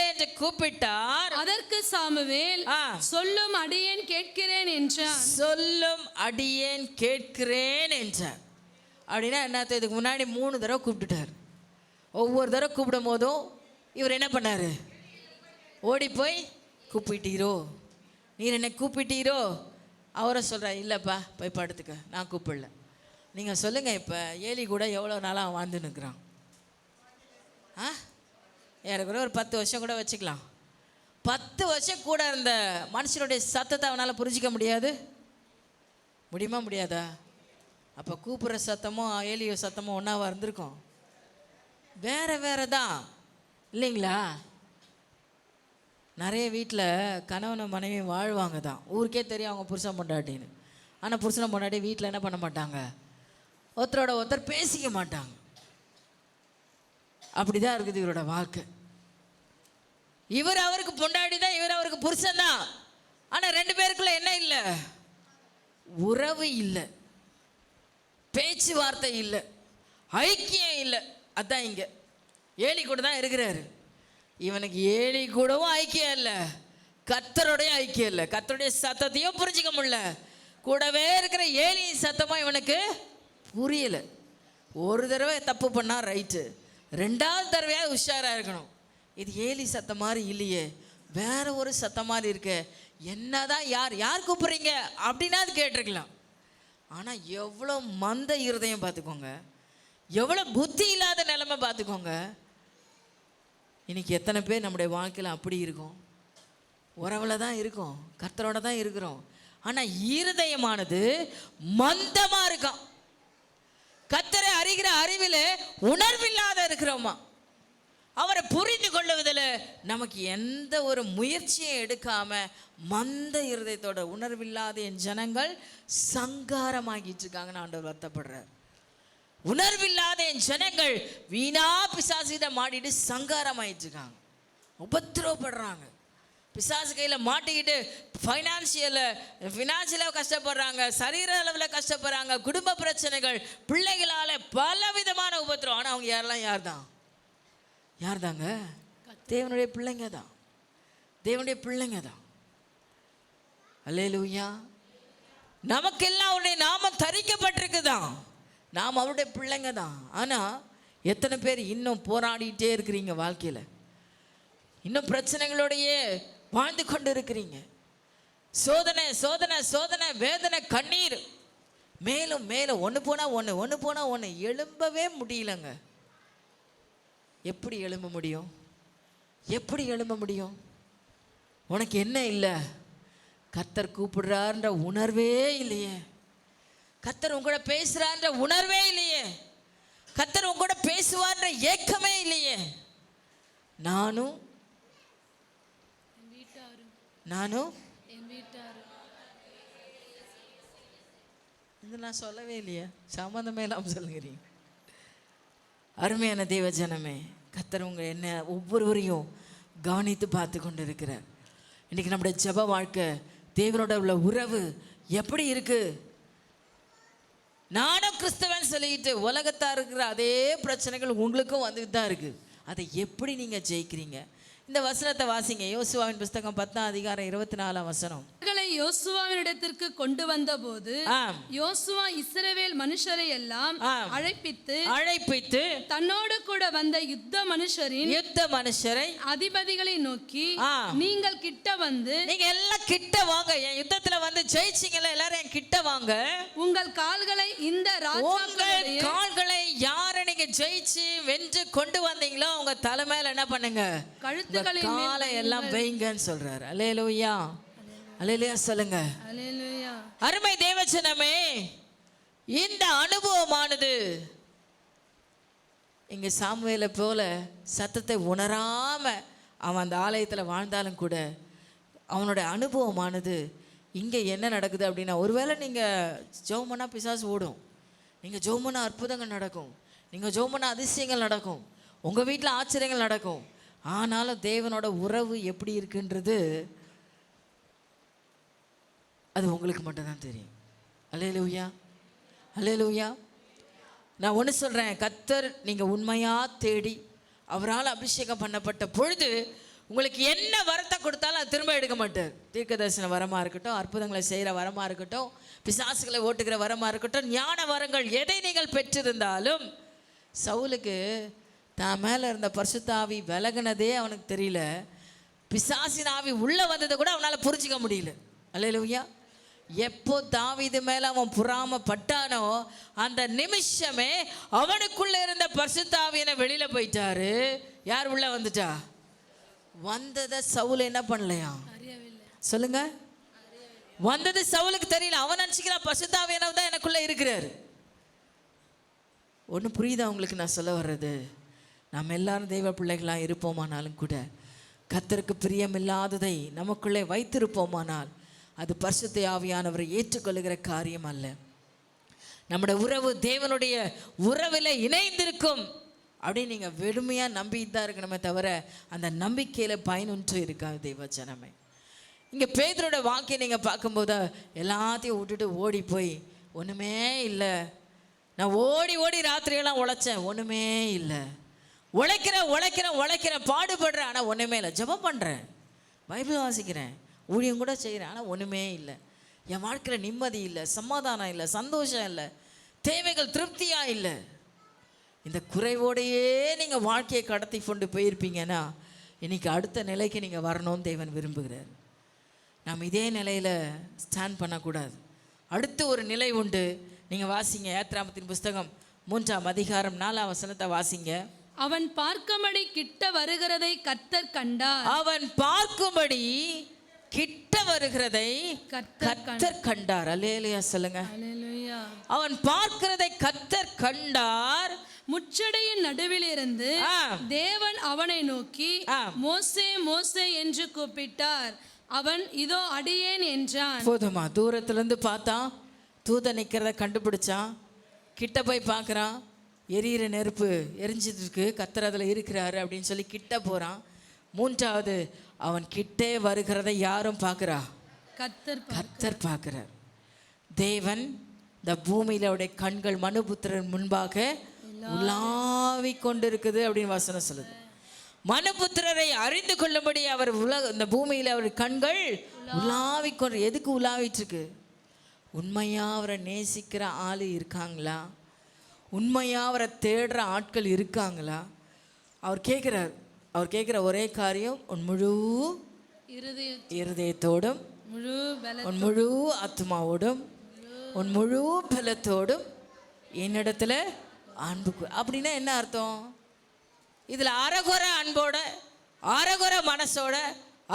என்று கூப்பிட்டார். அதற்கு சாமுவேல் சொல்லும் அடியேன் கேட்கிறேன் என்றார். அப்படின்னா என்னத்த? இதுக்கு முன்னாடி 3 தடவை கூப்பிட்டுட்டார். ஒவ்வொரு தடவை கூப்பிடும் போதும் இவர் என்ன பண்ணாரு? ஓடி போய் கூப்பிட்டீரோ, நீர் என்னை கூப்பிட்டீரோ? அவரை சொல்கிறார், இல்லைப்பா போய் படுத்துக்க, நான் கூப்பிடல. நீங்கள் சொல்லுங்கள், இப்போ ஏலி கூட எவ்வளோ நாளாக வாழ்ந்து நிற்கிறான்? ஏறக்குற ஒரு 10 வருஷம் கூட வச்சுக்கலாம். 10 வருஷம் கூட இருந்த மனுஷனுடைய சத்தத்தை அவனால் புரிஞ்சிக்க முடியாது. முடியுமா? முடியாதா? அப்போ கூப்பிட்ற சத்தமும் ஏலியோ சத்தமும் ஒன்றாவா இருந்திருக்கும்? வேற வேற தான் இல்லைங்களா? நிறைய வீட்டில் கணவனை மனைவி வாழ்வாங்க தான், ஊருக்கே தெரியும் அவங்க புருஷன் பொண்டாட்டின்னு. ஆனால் புருஷனை பொண்டாட்டி வீட்டில் என்ன பண்ண மாட்டாங்க, ஒருத்தரோட ஒருத்தர் பேசிக்க மாட்டாங்க. அப்படிதான் இருக்குது இவரோட வாழ்க்கை. இவர் அவருக்கு பொண்டாட்டி தான், இவர் அவருக்கு புருஷன் தான். ஆனால் ரெண்டு பேருக்குள்ள என்ன இல்லை, உறவு இல்லை, பேச்சுவார்த்தை இல்லை, ஐக்கியம் இல்லை. அதான் இங்கே ஏலி கூட தான் இருக்கிறாரு. இவனுக்கு ஏலி கூடவும் ஐக்கியம் இல்லை, கர்த்தருடைய ஐக்கியம் இல்லை. கர்த்தருடைய சத்தத்தையும் புரிஞ்சிக்க முடியல, கூடவே இருக்கிற ஏலியின் சத்தமும் இவனுக்கு புரியல. ஒரு தடவை தப்பு பண்ணா ரைட்டு, ரெண்டாவது தடவையாக உஷாராக இருக்கணும். இது ஏலி சத்தம் மாதிரி இல்லையே, வேற ஒரு சத்தம் மாதிரி இருக்கு, என்னதான் யார் யார் கூப்பிட்றீங்க அப்படின்னா அது கேட்டிருக்கலாம். ஆனால் எவ்வளோ மந்த இருதயம் பார்த்துக்கோங்க, எவ்வளோ புத்தி இல்லாத நிலைமை பார்த்துக்கோங்க. இன்னைக்கு எத்தனை பேர் நம்முடைய வாழ்க்கையில் அப்படி இருக்கும், உறவில் தான் இருக்கும், கர்த்தரோட தான் இருக்கிறோம், ஆனால் இருதயமானது மந்தமாக இருக்கான். கர்த்தரை அறிகிற அறிவில் உணர்வில்லாத இருக்கிறோமா, அவரை புரிந்து கொள்ளுவதில் நமக்கு எந்த ஒரு முயற்சியும் எடுக்காம மந்த இருதயத்தோட உணர்வில்லாத என் ஜனங்கள் சங்காரமாகிட்டு இருக்காங்கன்னு ஆண்டவர் வருத்தப்படுறார். உணர்வில்லாத என் ஜனங்கள் வீணா பிசாசிடம் மாட்டிட்டு சங்காரமாயிட்டு இருக்காங்க, உபத்திரவப்படுறாங்க, பிசாசு கையில் மாட்டிக்கிட்டு ஃபினான்ஷியலாக கஷ்டப்படுறாங்க, சரீர அளவில் கஷ்டப்படுறாங்க, குடும்ப பிரச்சனைகள், பிள்ளைகளால் பல விதமான உபத்திரம். ஆனால் அவங்க யார் தாங்க, தேவனுடைய பிள்ளைங்க தான், தேவனுடைய பிள்ளைங்க தான். அல்லேலூயா. நமக்கெல்லாம் அவருடைய நாமம் தரிக்கப்பட்டிருக்குதான், நாம் அவருடைய பிள்ளைங்க தான். ஆனால் எத்தனை பேர் இன்னும் போராடிட்டே இருக்கிறீங்க, வாழ்க்கையில் இன்னும் பிரச்சனைகளோடையே வாழ்ந்து கொண்டு இருக்கிறீங்க. சோதனை சோதனை சோதனை, வேதனை, கண்ணீர், மேலும் மேலும் ஒன்று போனால் ஒன்று எழும்பவே முடியலங்க. எப்படி எழும்ப முடியும், எப்படி எழும்ப முடியும்? உனக்கு என்ன இல்லை, கர்த்தர் கூப்பிடுறார்ன்ற உணர்வே இல்லையே, கர்த்தர் உங்களோட பேசுறான்ற உணர்வே இல்லையே, கர்த்தர் உங்களோட பேசுவார்ன்ற ஏக்கமே இல்லையே. நானும் இது நான் சொல்லவே இல்லையே, சம்மந்தமே இல்லாமல் சொல்லுங்கிறீங்க. அருமையான தேவ ஜனமே, கர்த்தர் உங்க என்ன ஒவ்வொருவரையும் கவனித்து பார்த்து கொண்டு இருக்கிறார். இன்னைக்கு நம்முடைய ஜெப வாழ்க்கை, தேவனோட உள்ள உறவு எப்படி இருக்கு? நானும் கிறிஸ்தவன் சொல்லிட்டு உலகத்தா இருக்கிற அதே பிரச்சனைகள் உங்களுக்கும் வந்துட்டு தான் இருக்கு. அதை எப்படி நீங்க ஜெயிக்கிறீங்க? இந்த வசனத்தை வாசிங்க, யோசுவாவின் புஸ்தகம் 10ஆம் அதிகாரம் 24ஆம் வசனம். யோசுவாவினிடத்திற்கு கொண்டு வந்த போது யோசுவா இஸ்ரவேல் மனுஷரை எல்லாம் அழைப்பித்து தன்னோடு கூட வந்த யுத்த மனுஷரை அதிபதிகளை நோக்கி, நீங்கள் கிட்ட வந்து, நீங்க எல்லாம் கிட்ட வாங்க, என் யுத்தத்துல வந்து ஜெயிச்சீங்கல்ல, எல்லாரும் என் கிட்ட வாங்க, உங்கள் கால்களை இந்த கால்களை யாரை நீங்க ஜெயிச்சு வென்று கொண்டு வந்தீங்களோ உங்க தலைமையில என்ன பண்ணுங்க, காலை எல்லாம் வைங்கன்னு சொல்றாரு. அல்லேலூயா, அல்லேலூயா சொல்லுங்க. அல்லேலூயா. அருமை தேவஜனமே, இந்த அனுபவமானது இங்க சாமுவேலை போல சத்தத்தை உணராம அவன் அந்த ஆலயத்தில் வாழ்ந்தாலும் கூட அவனுடைய அனுபவமானது இங்கே என்ன நடக்குது அப்படின்னா, ஒருவேளை நீங்கள் ஜெபம்னா பிசாசு ஓடும், நீங்கள் ஜெபம்னா அற்புதங்கள் நடக்கும், நீங்கள் ஜெபம்னா அதிசயங்கள் நடக்கும், உங்கள் வீட்டில் ஆச்சரியங்கள் நடக்கும். ஆனாலும் தேவனோட உறவு எப்படி இருக்குன்றது அது உங்களுக்கு மட்டும்தான் தெரியும். அல்லேலூயா, அல்லேலூயா. நான் ஒன்று சொல்கிறேன், கர்த்தர் நீங்கள் உண்மையாக தேடி அவரால் அபிஷேகம் பண்ணப்பட்ட பொழுது உங்களுக்கு என்ன வரத்தை கொடுத்தாலும் அது திரும்ப எடுக்க மாட்டார். தீர்க்க தரிசன வரமாக இருக்கட்டும், அற்புதங்களை செய்கிற வரமாக இருக்கட்டும், பிசாசுகளை ஓட்டுகிற வரமாக இருக்கட்டும், ஞான வரங்கள் எதை நீங்கள் பெற்றிருந்தாலும், சவுலுக்கு தான் மேலே இருந்த பரிசுத்த ஆவி விலகுனதே அவனுக்கு தெரியல, பிசாசின் ஆவி உள்ளே வந்ததை கூட அவனால் புரிஞ்சிக்க முடியல. அல்லேலூயா. எப்போ தாவீது மேலே அவன் புறாமப்பட்டானோ அந்த நிமிஷமே அவனுக்குள்ளே இருந்த பரிசுத்த ஆவியனை வெளியில் போயிட்டாரு. யார் உள்ளே வந்துட்டா? வந்ததை சவுல் என்ன பண்ணலையா? சொல்லுங்க. வந்தது சவுலுக்கு தெரியல, அவன் நினச்சிக்கிறான் பரிசுத்த ஆவியானவர் தான் எனக்குள்ளே இருக்கிறாரு. ஒன்று புரியுதா உங்களுக்கு நான் சொல்ல வர்றது? நாம் எல்லாரும் தெய்வ பிள்ளைகளாக இருப்போமானாலும் கூட கர்த்தருக்கு பிரியமில்லாததை நமக்குள்ளே வைத்திருப்போமானால் அது பரிசுத்த ஆவியானவரை ஏற்றுக்கொள்ளுகிற காரியம் அல்ல. நம்முடைய உறவு தேவனுடைய உறவில் இணைந்திருக்கும் அப்படின்னு நீங்கள் வெறுமையாக நம்பிட்டு தான் இருக்கணுமே தவிர அந்த நம்பிக்கையில் பயனொன்று இருக்காது தெய்வ ஜனமே. இங்கே பேதுரோட வாக்கை நீங்கள் பார்க்கும்போது எல்லாத்தையும் விட்டுட்டு ஓடி போய் ஒன்றுமே இல்லை, நான் ஓடி ஓடி ராத்திரியெல்லாம் உழைச்சேன், ஒன்றுமே இல்லை, உழைக்கிறேன் பாடுபடுறேன், ஆனால் ஒன்றுமே இல்லை, ஜெபம் பண்ணுறேன், பைபிள் வாசிக்கிறேன், ஊழியம் கூட செய்கிறேன், ஆனால் ஒன்றுமே இல்லை, என் வாழ்க்கையில் நிம்மதி இல்லை, சமாதானம் இல்லை, சந்தோஷம் இல்லை, தேவைகள் திருப்தியாக இல்லை. இந்த குறைவோடையே நீங்கள் வாழ்க்கையை கடத்தி கொண்டு போயிருப்பீங்கன்னா இன்றைக்கி அடுத்த நிலைக்கு நீங்கள் வரணும்னு தேவன் விரும்புகிறார். நாம் இதே நிலையில் ஸ்டாண்ட் பண்ணக்கூடாது. அடுத்து ஒரு நிலை உண்டு. நீங்கள் வாசிங்க யாத்ராமத்தின் புஸ்தகம் 3ஆம் அதிகாரம் 4ஆம் வசனத்தை வாசிங்க. அவன் பார்க்கும்படி கிட்ட வருகிறதை கர்த்தர் கண்டார். அவன் பார்க்கும்படி கிட்ட வருகிறதை கர்த்தர் கண்டார். அல்லேலூயா சொல்லுங்க. அல்லேலூயா. அவன் பார்க்கிறதை கர்த்தர் கண்டார். முச்சடையின் நடுவில் இருந்து தேவன் அவனை நோக்கி மோசே மோசே என்று கூப்பிட்டார். அவன் இதோ அடியேன் என்றான். போதுமா? தூரத்திலிருந்து பார்த்தான், தூதன் நிற்கிறத கண்டுபிடிச்சான், கிட்ட போய் பார்க்குறான், எரியிற நெருப்பு எரிஞ்சிட்டு இருக்கு, கர்த்தர் அதில் இருக்கிறாரு அப்படின்னு சொல்லி கிட்ட போகிறான். மூன்றாவது அவன் கிட்டே வருகிறதை யாரும் பார்க்குறா? கர்த்தர் பார்க்கிறார். தேவன் இந்த பூமியில் அவருடைய கண்கள் மனுபுத்திரன் முன்பாக உலாவி கொண்டிருக்குது அப்படின்னு வசனம் சொல்லுது. மனுபுத்திரரை அறிந்து கொள்ளும்படி அவர் இந்த பூமியில் அவர் கண்கள் உலாவி கொண்டு. எதுக்கு உலாவிட்டு இருக்கு? உண்மையாக அவரை நேசிக்கிற ஆள் இருக்காங்களா? உண்மையாக அவரை தேடுற ஆட்கள் இருக்காங்களா? அவர் கேட்குற ஒரே காரியம், உன் முழு இருதயத்தோடும், உன் முழு ஆத்மாவோடும், உன் முழு பலத்தோடும் என்னிடத்துல அன்பு. அப்படின்னா என்ன அர்த்தம்? இதில் அறகுற அன்போட, அறகுற மனசோட,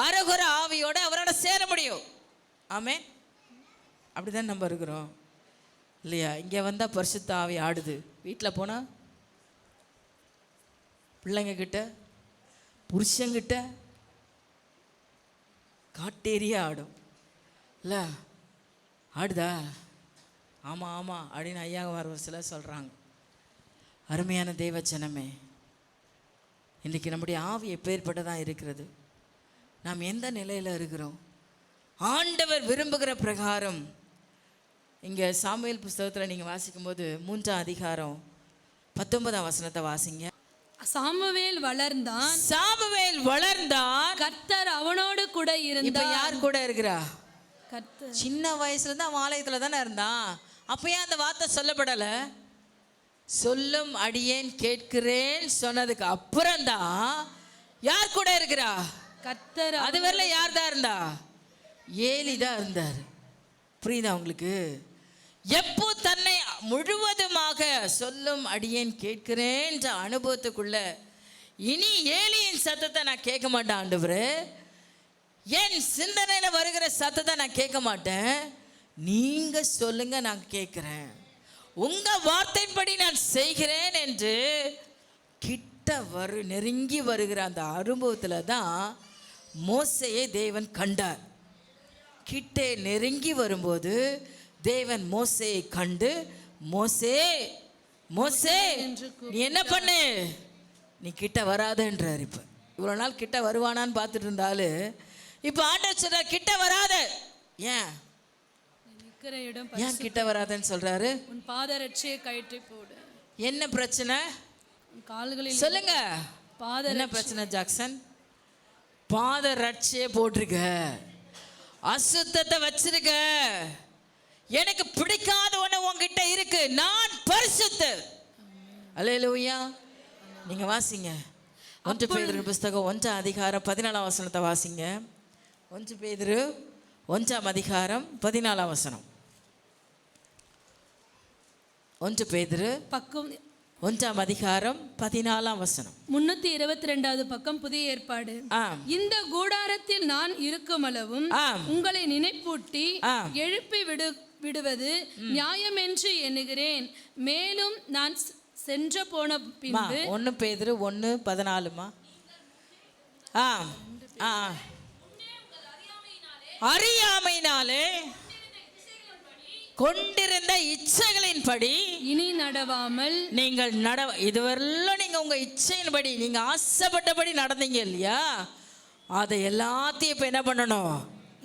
அறகுற ஆவியோட அவரோட சேர முடியும். ஆமென். அப்படிதான் நம்ம இருக்கிறோம் இல்லையா? இங்கே வந்தால் பரிசுத்த ஆவி ஆடுது, வீட்டில் போனால் பிள்ளைங்க கிட்ட, புருஷங்கிட்ட காட்டேரியா ஆடும் இல்லை? ஆடுதா? ஆமாம் ஆமாம் அப்படின்னு ஐயா வரவசில் சொல்கிறாங்க. அருமையான தேவ ஜனமே, இன்றைக்கி நம்முடைய ஆவி எப்பேற்பட்டதாக இருக்கிறது? நாம் எந்த நிலையில் இருக்கிறோம்? ஆண்டவர் விரும்புகிற பிரகாரம் இங்கே சாமுவேல் புஸ்தகத்தில் நீங்கள் வாசிக்கும்போது 3ஆம் அதிகாரம் 19ஆம் வசனத்தை வாசிங்க. சாமுவேல் வளர்ந்தான், கர்த்தர் அவனோடு கூட இருந்தார். இப்போ யார் கூட இருக்கிறா? கர்த்தர். சின்ன வயசுல தான் ஆலயத்தில் தானே இருந்தான். அப்போ ஏன் அந்த வார்த்தை சொல்லப்படலை? சொல்லும் அடியேன் கேட்கிறேன் சொன்னதுக்கு அப்புறம்தான் யார் கூட இருக்கிறா? கர்த்தர். அதுவரையில யார் தான் இருந்தா? ஏலி தான் இருந்தார். புரியுதா உங்களுக்கு? எப்போ தன்னை முழுவதுமாக சொல்லும் அடியேன் கேட்கிறேன்ற அனுபவத்துக்குள்ள, இனி ஏலியின் சத்தத்தை நான் கேட்க மாட்டேன் ஆண்டவரே, என் சிந்தனையில் வருகிற சத்தத்தை நான் கேட்க மாட்டேன், நீங்க சொல்லுங்க நான் கேட்கிறேன், உங்க வார்த்தையின்படி நான் செய்கிறேன் என்று கிட்ட நெருங்கி வருகிற அந்த அனுபவத்தில் தான் மோசேயை தேவன் கண்டார். கிட்டே நெருங்கி வரும்போது தேவன் மோசேயை கண்டு, மோசே மோசே நீ என்ன பண்ணு, நீ கிட்ட வராதன்றார். இப்போ இவ்வளோ நாள் கிட்ட வருவானான்னு பார்த்துட்டு இருந்தாலும் இப்போ ஆண்டவர் சொல்ற கிட்ட வராத. ஏன் ஏன் கிட்ட வராதன்னு சொல்றாரு? உன் பாதரட்சியை கழற்றி போடு. என்ன பிரச்சனை? கால்களில் சொல்லுங்க. என்ன பிரச்சனை ஜாக்சன்? பாதரட்சியை போட்டிருக்க, அசுத்தத்தை வச்சிருக்க, எனக்கு பிடிக்காத ஒண்ணு உங்ககிட்ட இருக்கு, நான் பரிசுத்தர். அல்லேலூயா. நீங்க வாசிங்க 1 பேதுரு புஸ்தகம் 1ஆம் அதிகாரம் 14ஆம் வசனத்தை வாசிங்க. 1 பேதுரு 1ஆம் அதிகாரம் 14ஆம் வசனம். 1 பேதுரு பக்கம் 1ஆம் அதிகாரம் 14ஆம் வசனம். 322வது பக்கம், புதிய ஏற்பாடு. இந்த கூடாரத்தில் நான் இருக்கும் அளவும் உங்களை நினைப்பூட்டி எழுப்பி விடுவது நியாயம் என்று எண்ணுகிறேன். மேலும் நான் சென்று போன பின்பு 1 பேதுரு 1:14 ஆ ஆ அறியாமையினாலே கொண்டிருந்த இச்சைகளின்படி இனி நடவாமல் நீங்கள் இதுவரையிலும் நீங்க உங்க இச்சையின்படி நீங்க ஆசைப்பட்டபடி நடந்தீங்க இல்லையா, அதை எல்லாத்தையும் இப்ப என்ன பண்ணணும்?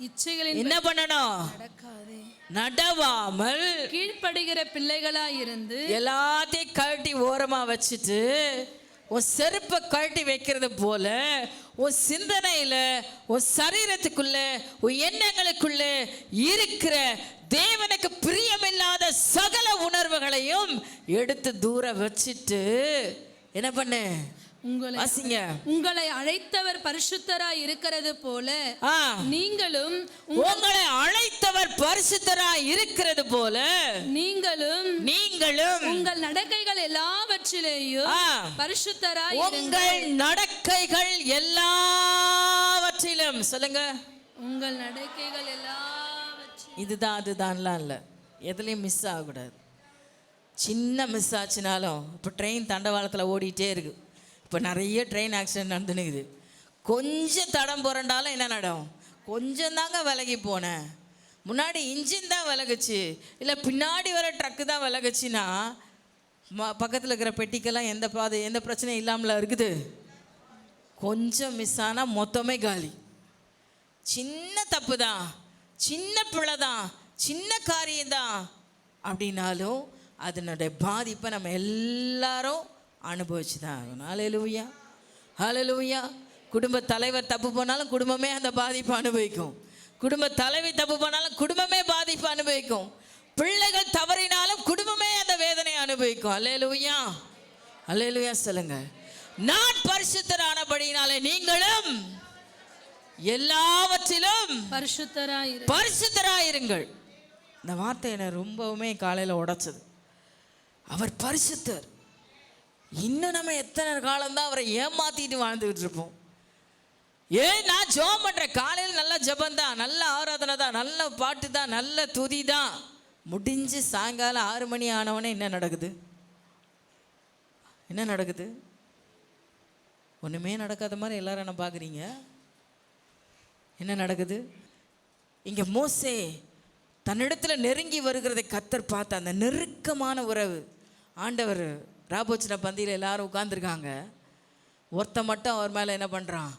இச்சைகளின் என்ன பண்ணணும்? நடக்காதே நடவாமல் கீழ்ப்படுகிற பிள்ளைகளா இருந்து எல்லாத்தையும் கழட்டி ஓரமா வச்சுட்டு உன் செருப்பை கழட்டி வைக்கிறது போல உன் சிந்தனையில உன் சரீரத்துக்குள்ள உன் எண்ணங்களுக்குள்ள இருக்கிற தேவனுக்கு பிரியமில்லாத சகல உணர்வுகளையும் எடுத்து தூர வச்சுட்டு என்ன பண்ணு? உங்களை அழைத்தவர் பரிசுத்தராய் இருக்கிறது போல நீங்களும் உங்களை அழைத்தவர் பரிசுத்தராய் இருக்கிறது போல நீங்களும் உங்கள் நடக்கைகள் எல்லாவற்றிலேயும் பரிசுத்தராய் உங்கள் நடக்கைகள் எல்லாவற்றிலும் சொல்லுங்க. உங்கள் நடக்கைகள் எல்லாவற்றிலும் இதுதான் அதுதான்லாம் இல்லை, எதுலையும் மிஸ் ஆகக்கூடாது. சின்ன மிஸ் ஆச்சுனாலும் இப்போ ட்ரெயின் தண்டவாளத்தில் ஓடிட்டே இருக்கு. இப்போ நிறைய ட்ரெயின் ஆக்சிடென்ட் நடந்துனுக்குது. கொஞ்சம் தடம் புரண்டாலும் என்ன நடக்கும்? கொஞ்சம் தாங்க விலகி போனேன், முன்னாடி இன்ஜின் தான் விலகுச்சு, இல்லை பின்னாடி வர ட்ரக்கு தான் விலகுச்சுன்னா பக்கத்தில் இருக்கிற பெட்டிக்கெல்லாம் எந்த பிரச்சனையும் இல்லாமல் இருக்குது. கொஞ்சம் மிஸ் ஆனால் மொத்தமே காலி. சின்ன தப்பு தான், சின்ன பிள்ளை தான், சின்ன காரியம்தான் அப்படின்னாலும் அதனுடைய பாதிப்பை நம்ம எல்லாரும் அனுபவிச்சு தான் ஆகணும். ஹல்லேலூயா, ஹல்லேலூயா. குடும்ப தலைவர் தப்பு பண்ணாலும் குடும்பமே அந்த பாதிப்பை அனுபவிக்கும். குடும்ப தலைவி தப்பு பண்ணாலும் குடும்பமே பாதிப்பு அனுபவிக்கும். பிள்ளைகள் தவறினாலும் குடும்பமே அந்த வேதனை அனுபவிக்கும். ஹல்லேலூயா, ஹல்லேலூயா சொல்லுங்க. நான் பரிசுத்தரானபடியினாலே நீங்களும் எல்லாவற்றிலும் பரிசுத்தராயிருங்கள். இந்த வார்த்தை என்னை ரொம்பவுமே காலையில் உடைச்சது. அவர் பரிசுத்தர். இன்னும் நம்ம எத்தனை காலம்தான் அவரை ஏமாத்திட்டு வாழ்ந்துகிட்டு இருப்போம். நான் ஜெபம் பண்றேன், காலையில் நல்ல ஜெபம் தான், நல்ல ஆராதனை தான், நல்ல பாட்டு தான், நல்ல துதி தான். முடிஞ்சு சாயங்காலம் 6 மணி ஆனவனே என்ன நடக்குது? என்ன நடக்குது? ஒன்றுமே நடக்காத மாதிரி எல்லாரும் என்ன பார்க்குறீங்க? என்ன நடக்குது? இங்கே மோசே தன்னிடத்தில் நெருங்கி வருகிறதை கர்த்தர் பார்த்த அந்த நெருக்கமான உறவு. ஆண்டவர் ராபோச்சன பந்தியில் எல்லாரும் உட்காந்துருக்காங்க. ஒருத்த மட்டும் அவர் மேலே என்ன பண்ணுறான்?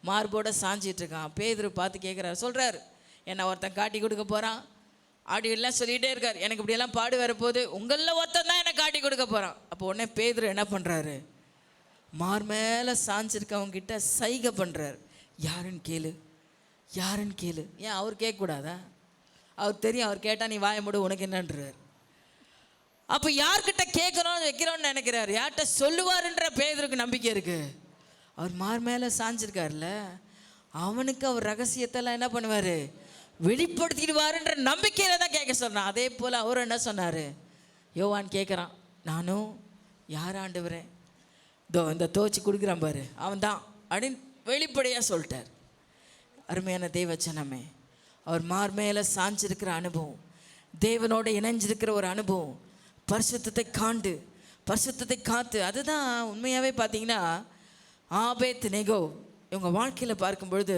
மார்போட சாஞ்சிட்டு இருக்கான். பேதுரு பார்த்து கேட்குறாரு, சொல்கிறார், என்னை ஒருத்தன் காட்டி கொடுக்க போகிறான் அப்படிலாம் சொல்லிகிட்டே இருக்கார். எனக்கு இப்படியெல்லாம் பாடு வரப்போகுது, உங்களில் ஒருத்தன் தான் என்னை காட்டி கொடுக்க போகிறான். அப்போ உடனே பேதுரு என்ன பண்ணுறாரு? மார் மேலே சாஞ்சிருக்கவங்க கிட்ட சைகை பண்ணுறார், யாருன்னு கேளு, யாருன்னு கேளு. ஏன் அவர் கேட்கக்கூடாதா? அவர் தெரியும், அவர் கேட்டால் நீ வாய மூடு, உனக்கு என்னன்றார். அப்போ யார்கிட்ட கேட்குறோன்னு வைக்கிறோன்னு நினைக்கிறார், யார்கிட்ட சொல்லுவாருன்ற பேதுருக்கு நம்பிக்கை இருக்குது. அவர் மார் மேலே சாஞ்சிருக்கார்ல, அவனுக்கு அவர் ரகசியத்தெல்லாம் என்ன பண்ணுவார்? வெளிப்படுத்திடுவாருன்ற நம்பிக்கையில் தான் கேட்க சொல்கிறான். அதே போல் அவர் என்ன சொன்னார்? யோவான் கேட்குறான், நானும் யார் ஆண்டவரே, இந்த தோச்சி கொடுக்குறான் பாரு, அவன் தான் அப்படின்னு வெளிப்படையாக சொல்லிட்டார். அருமையான தேவச்சனமே, அவர் மார் மேலே சாஞ்சிருக்கிற அனுபவம், தேவனோட இணைஞ்சிருக்கிற ஒரு அனுபவம், பரிசுத்தத்தை காண்டு பரிசுத்தத்தை காத்து. அதுதான் உண்மையாகவே பார்த்தீங்கன்னா ஆபேத் நேகோ இவங்க வாழ்க்கையில் பார்க்கும்பொழுது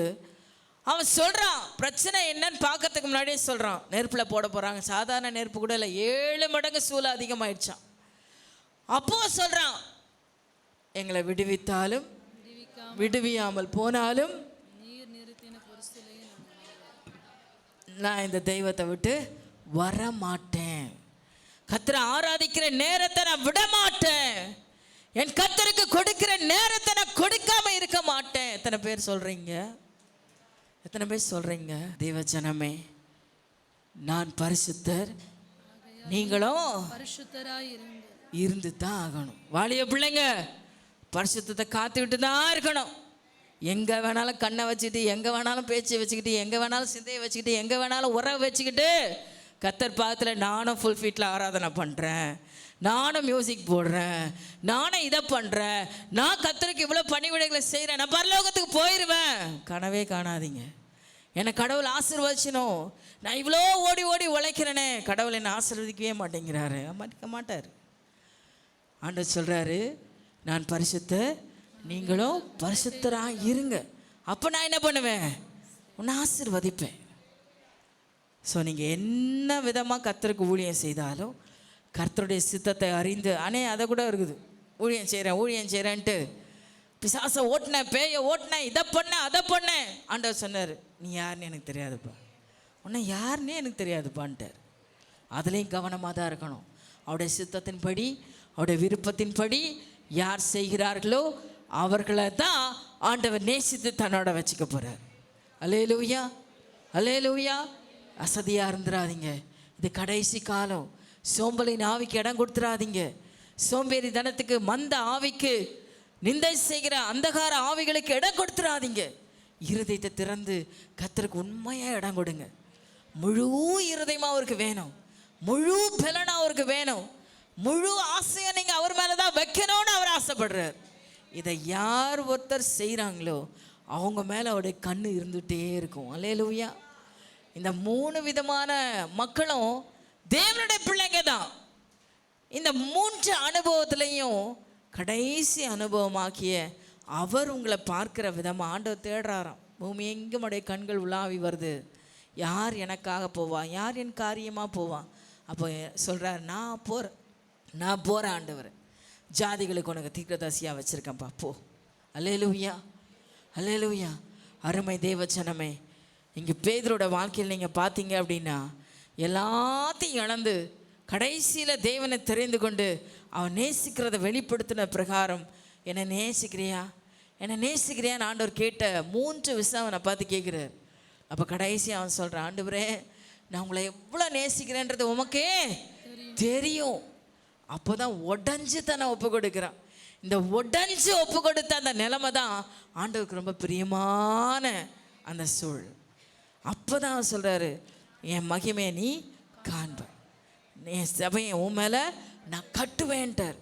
அவன் சொல்கிறான், பிரச்சனை என்னன்னு பார்க்கறதுக்கு முன்னாடியே சொல்கிறான், நெருப்பில் போட போகிறாங்க. சாதாரண நெருப்பு கூட இல்லை, 7 மடங்கு சூழல் அதிகமாயிடுச்சான். அப்போ சொல்கிறான், எங்களை விடுவித்தாலும் விடுவியாமல் போனாலும் நான் இந்த தெய்வத்தை விட்டு வரமாட்டேன். கர்த்தரை ஆராதிக்கிற நேரத்தை நான் விட மாட்டேன். என் கர்த்தருக்கு கொடுக்கிற நேரத்தை நான் கொடுக்காம இருக்க மாட்டேன். எத்தனை பேர் சொல்றீங்க? எத்தனை பேர் சொல்றீங்க? தேவஜனமே, நான் பரிசுத்தர், நீங்களும் பரிசுத்தராய் இருந்து தான் ஆகணும். வாலிய பிள்ளைங்க பரிசுத்தத்தை காத்துக்கிட்டு தான் இருக்கணும். எங்கே வேணாலும் கண்ணை வச்சுக்கிட்டு, எங்கே வேணாலும் பேச்சை வச்சுக்கிட்டு, எங்கே வேணாலும் சிந்தையை வச்சுக்கிட்டு, எங்கே வேணாலும் உறவை வச்சுக்கிட்டு கர்த்தர் பாதத்தில் நானும் ஃபுல் ஃபீட்டில் ஆராதனை பண்ணுறேன், நானும் மியூசிக் போடுறேன், நானும் இதை பண்ணுறேன், நான் கர்த்தருக்கு இவ்வளோ பணிவிடைகளை செய்கிறேன், நான் பரலோகத்துக்கு போயிடுவேன். கனவே காணாதீங்க. என்னை கடவுள் ஆசீர்வதிச்சணும், நான் இவ்வளோ ஓடி ஓடி உழைக்கிறேனே, கடவுள் என்னை ஆசீர்வதிக்கவே மாட்டேங்கிறாரு. மதிக்க மாட்டார். ஆண்டவர் சொல்கிறாரு, நான் பரிசுத்த, நீங்களும் பரிசுத்தராக இருங்க. அப்போ நான் என்ன பண்ணுவேன்? உன்னை ஆசீர்வதிப்பேன். ஸோ நீங்கள் என்ன விதமாக கர்த்தருக்கு ஊழியம் செய்தாலும் கர்த்தருடைய சித்தத்தை அறிந்து, அதை கூட இருக்குது, ஊழியம் செய்கிறேன்ட்டு பிசாசை ஓட்டினேன், பேயை ஓட்டினேன், இதை பண்ணேன், அதை பண்ணேன். ஆண்டவர் சொன்னார், நீ யாருன்னு எனக்கு தெரியாதுப்பா, உன்னை யாருன்னே எனக்கு தெரியாதுப்பான்ட்டார். அதுலேயும் கவனமாக தான் இருக்கணும். அவருடைய சித்தத்தின்படி, அவருடைய விருப்பத்தின்படி யார் செய்கிறார்களோ அவர்களை தான் ஆண்டவர் நேசித்து தன்னோட வச்சுக்க போகிறார். அல்லேலூயா, அல்லேலூயா. அசதியாக இருந்துடாதீங்க. இது கடைசி காலம். சோம்பலின் ஆவிக்கு இடம் கொடுத்துடாதீங்க. சோம்பேறி தனத்துக்கு, மந்த ஆவிக்கு, நிந்தை செய்கிற அந்தகார ஆவிகளுக்கு இடம் கொடுத்துடாதீங்க. இருதயத்தை திறந்து கர்த்தருக்கு உண்மையாக இடம் கொடுங்க. முழு இருதயமாக அவருக்கு வேணும், முழு பலனாக அவருக்கு வேணும், முழு ஆசையை நீங்கள் அவர் மேலே தான் வைக்கணும்னு அவர் ஆசைப்படுறார். இதை யார் ஒருத்தர் செய்கிறாங்களோ அவங்க மேலே அவருடைய கண்ணு இருந்துகிட்டே இருக்கும். அல்லேலூயா. இந்த 3 விதமான மக்களும் தேவனுடைய பிள்ளைங்க தான். இந்த 3 அனுபவத்துலேயும் கடைசி அனுபவமாக்கிய அவர் உங்களை பார்க்குற விதமாக ஆண்டவர் தேடுறாராம். பூமி எங்கும் உடைய கண்கள் உலாவி வருது. யார் எனக்காக போவான், யார் என் காரியமாக போவான்? அப்போ சொல்கிறார், நான் போகிறேன் ஆண்டவர், ஜாதிகளுக்கு உனக்கு தீர்க்கதரிசியாக வச்சுருக்கேன்ப்பா, போ. அல்லேலூயா, அல்லேலூயா. அருமை தேவச்சனமே, இங்கே பேதுரோட வாழ்க்கையில் நீங்கள் பார்த்தீங்க அப்படின்னா எல்லாத்தையும் இழந்து கடைசியில் தேவனை தெரிந்து கொண்டு அவன் நேசிக்கிறத வெளிப்படுத்தின பிரகாரம், என்னை நேசிக்கிறியா, என்னை நேசிக்கிறியான்னு ஆண்டவர் கேட்ட 3 விஷயம் அவனை பார்த்து கேட்குறார். அப்போ கடைசி அவன் சொல்கிறான், ஆண்டவரே நான் உங்களை எவ்வளோ நேசிக்கிறேன்றது உமக்கே தெரியும். அப்போ தான் உடஞ்சி தன்னை ஒப்பு கொடுக்குறான். இந்த உடஞ்சி ஒப்பு கொடுத்த அந்த நிலைமை தான் ஆண்டவருக்கு ரொம்ப பிரியமான அந்த சூழல். அப்போ தான் அவன் சொல்கிறாரு, என் மகிமையை நீ காண்ப, என் சபையை உன் மேலே நான் கட்டுவேன்ட்டார்.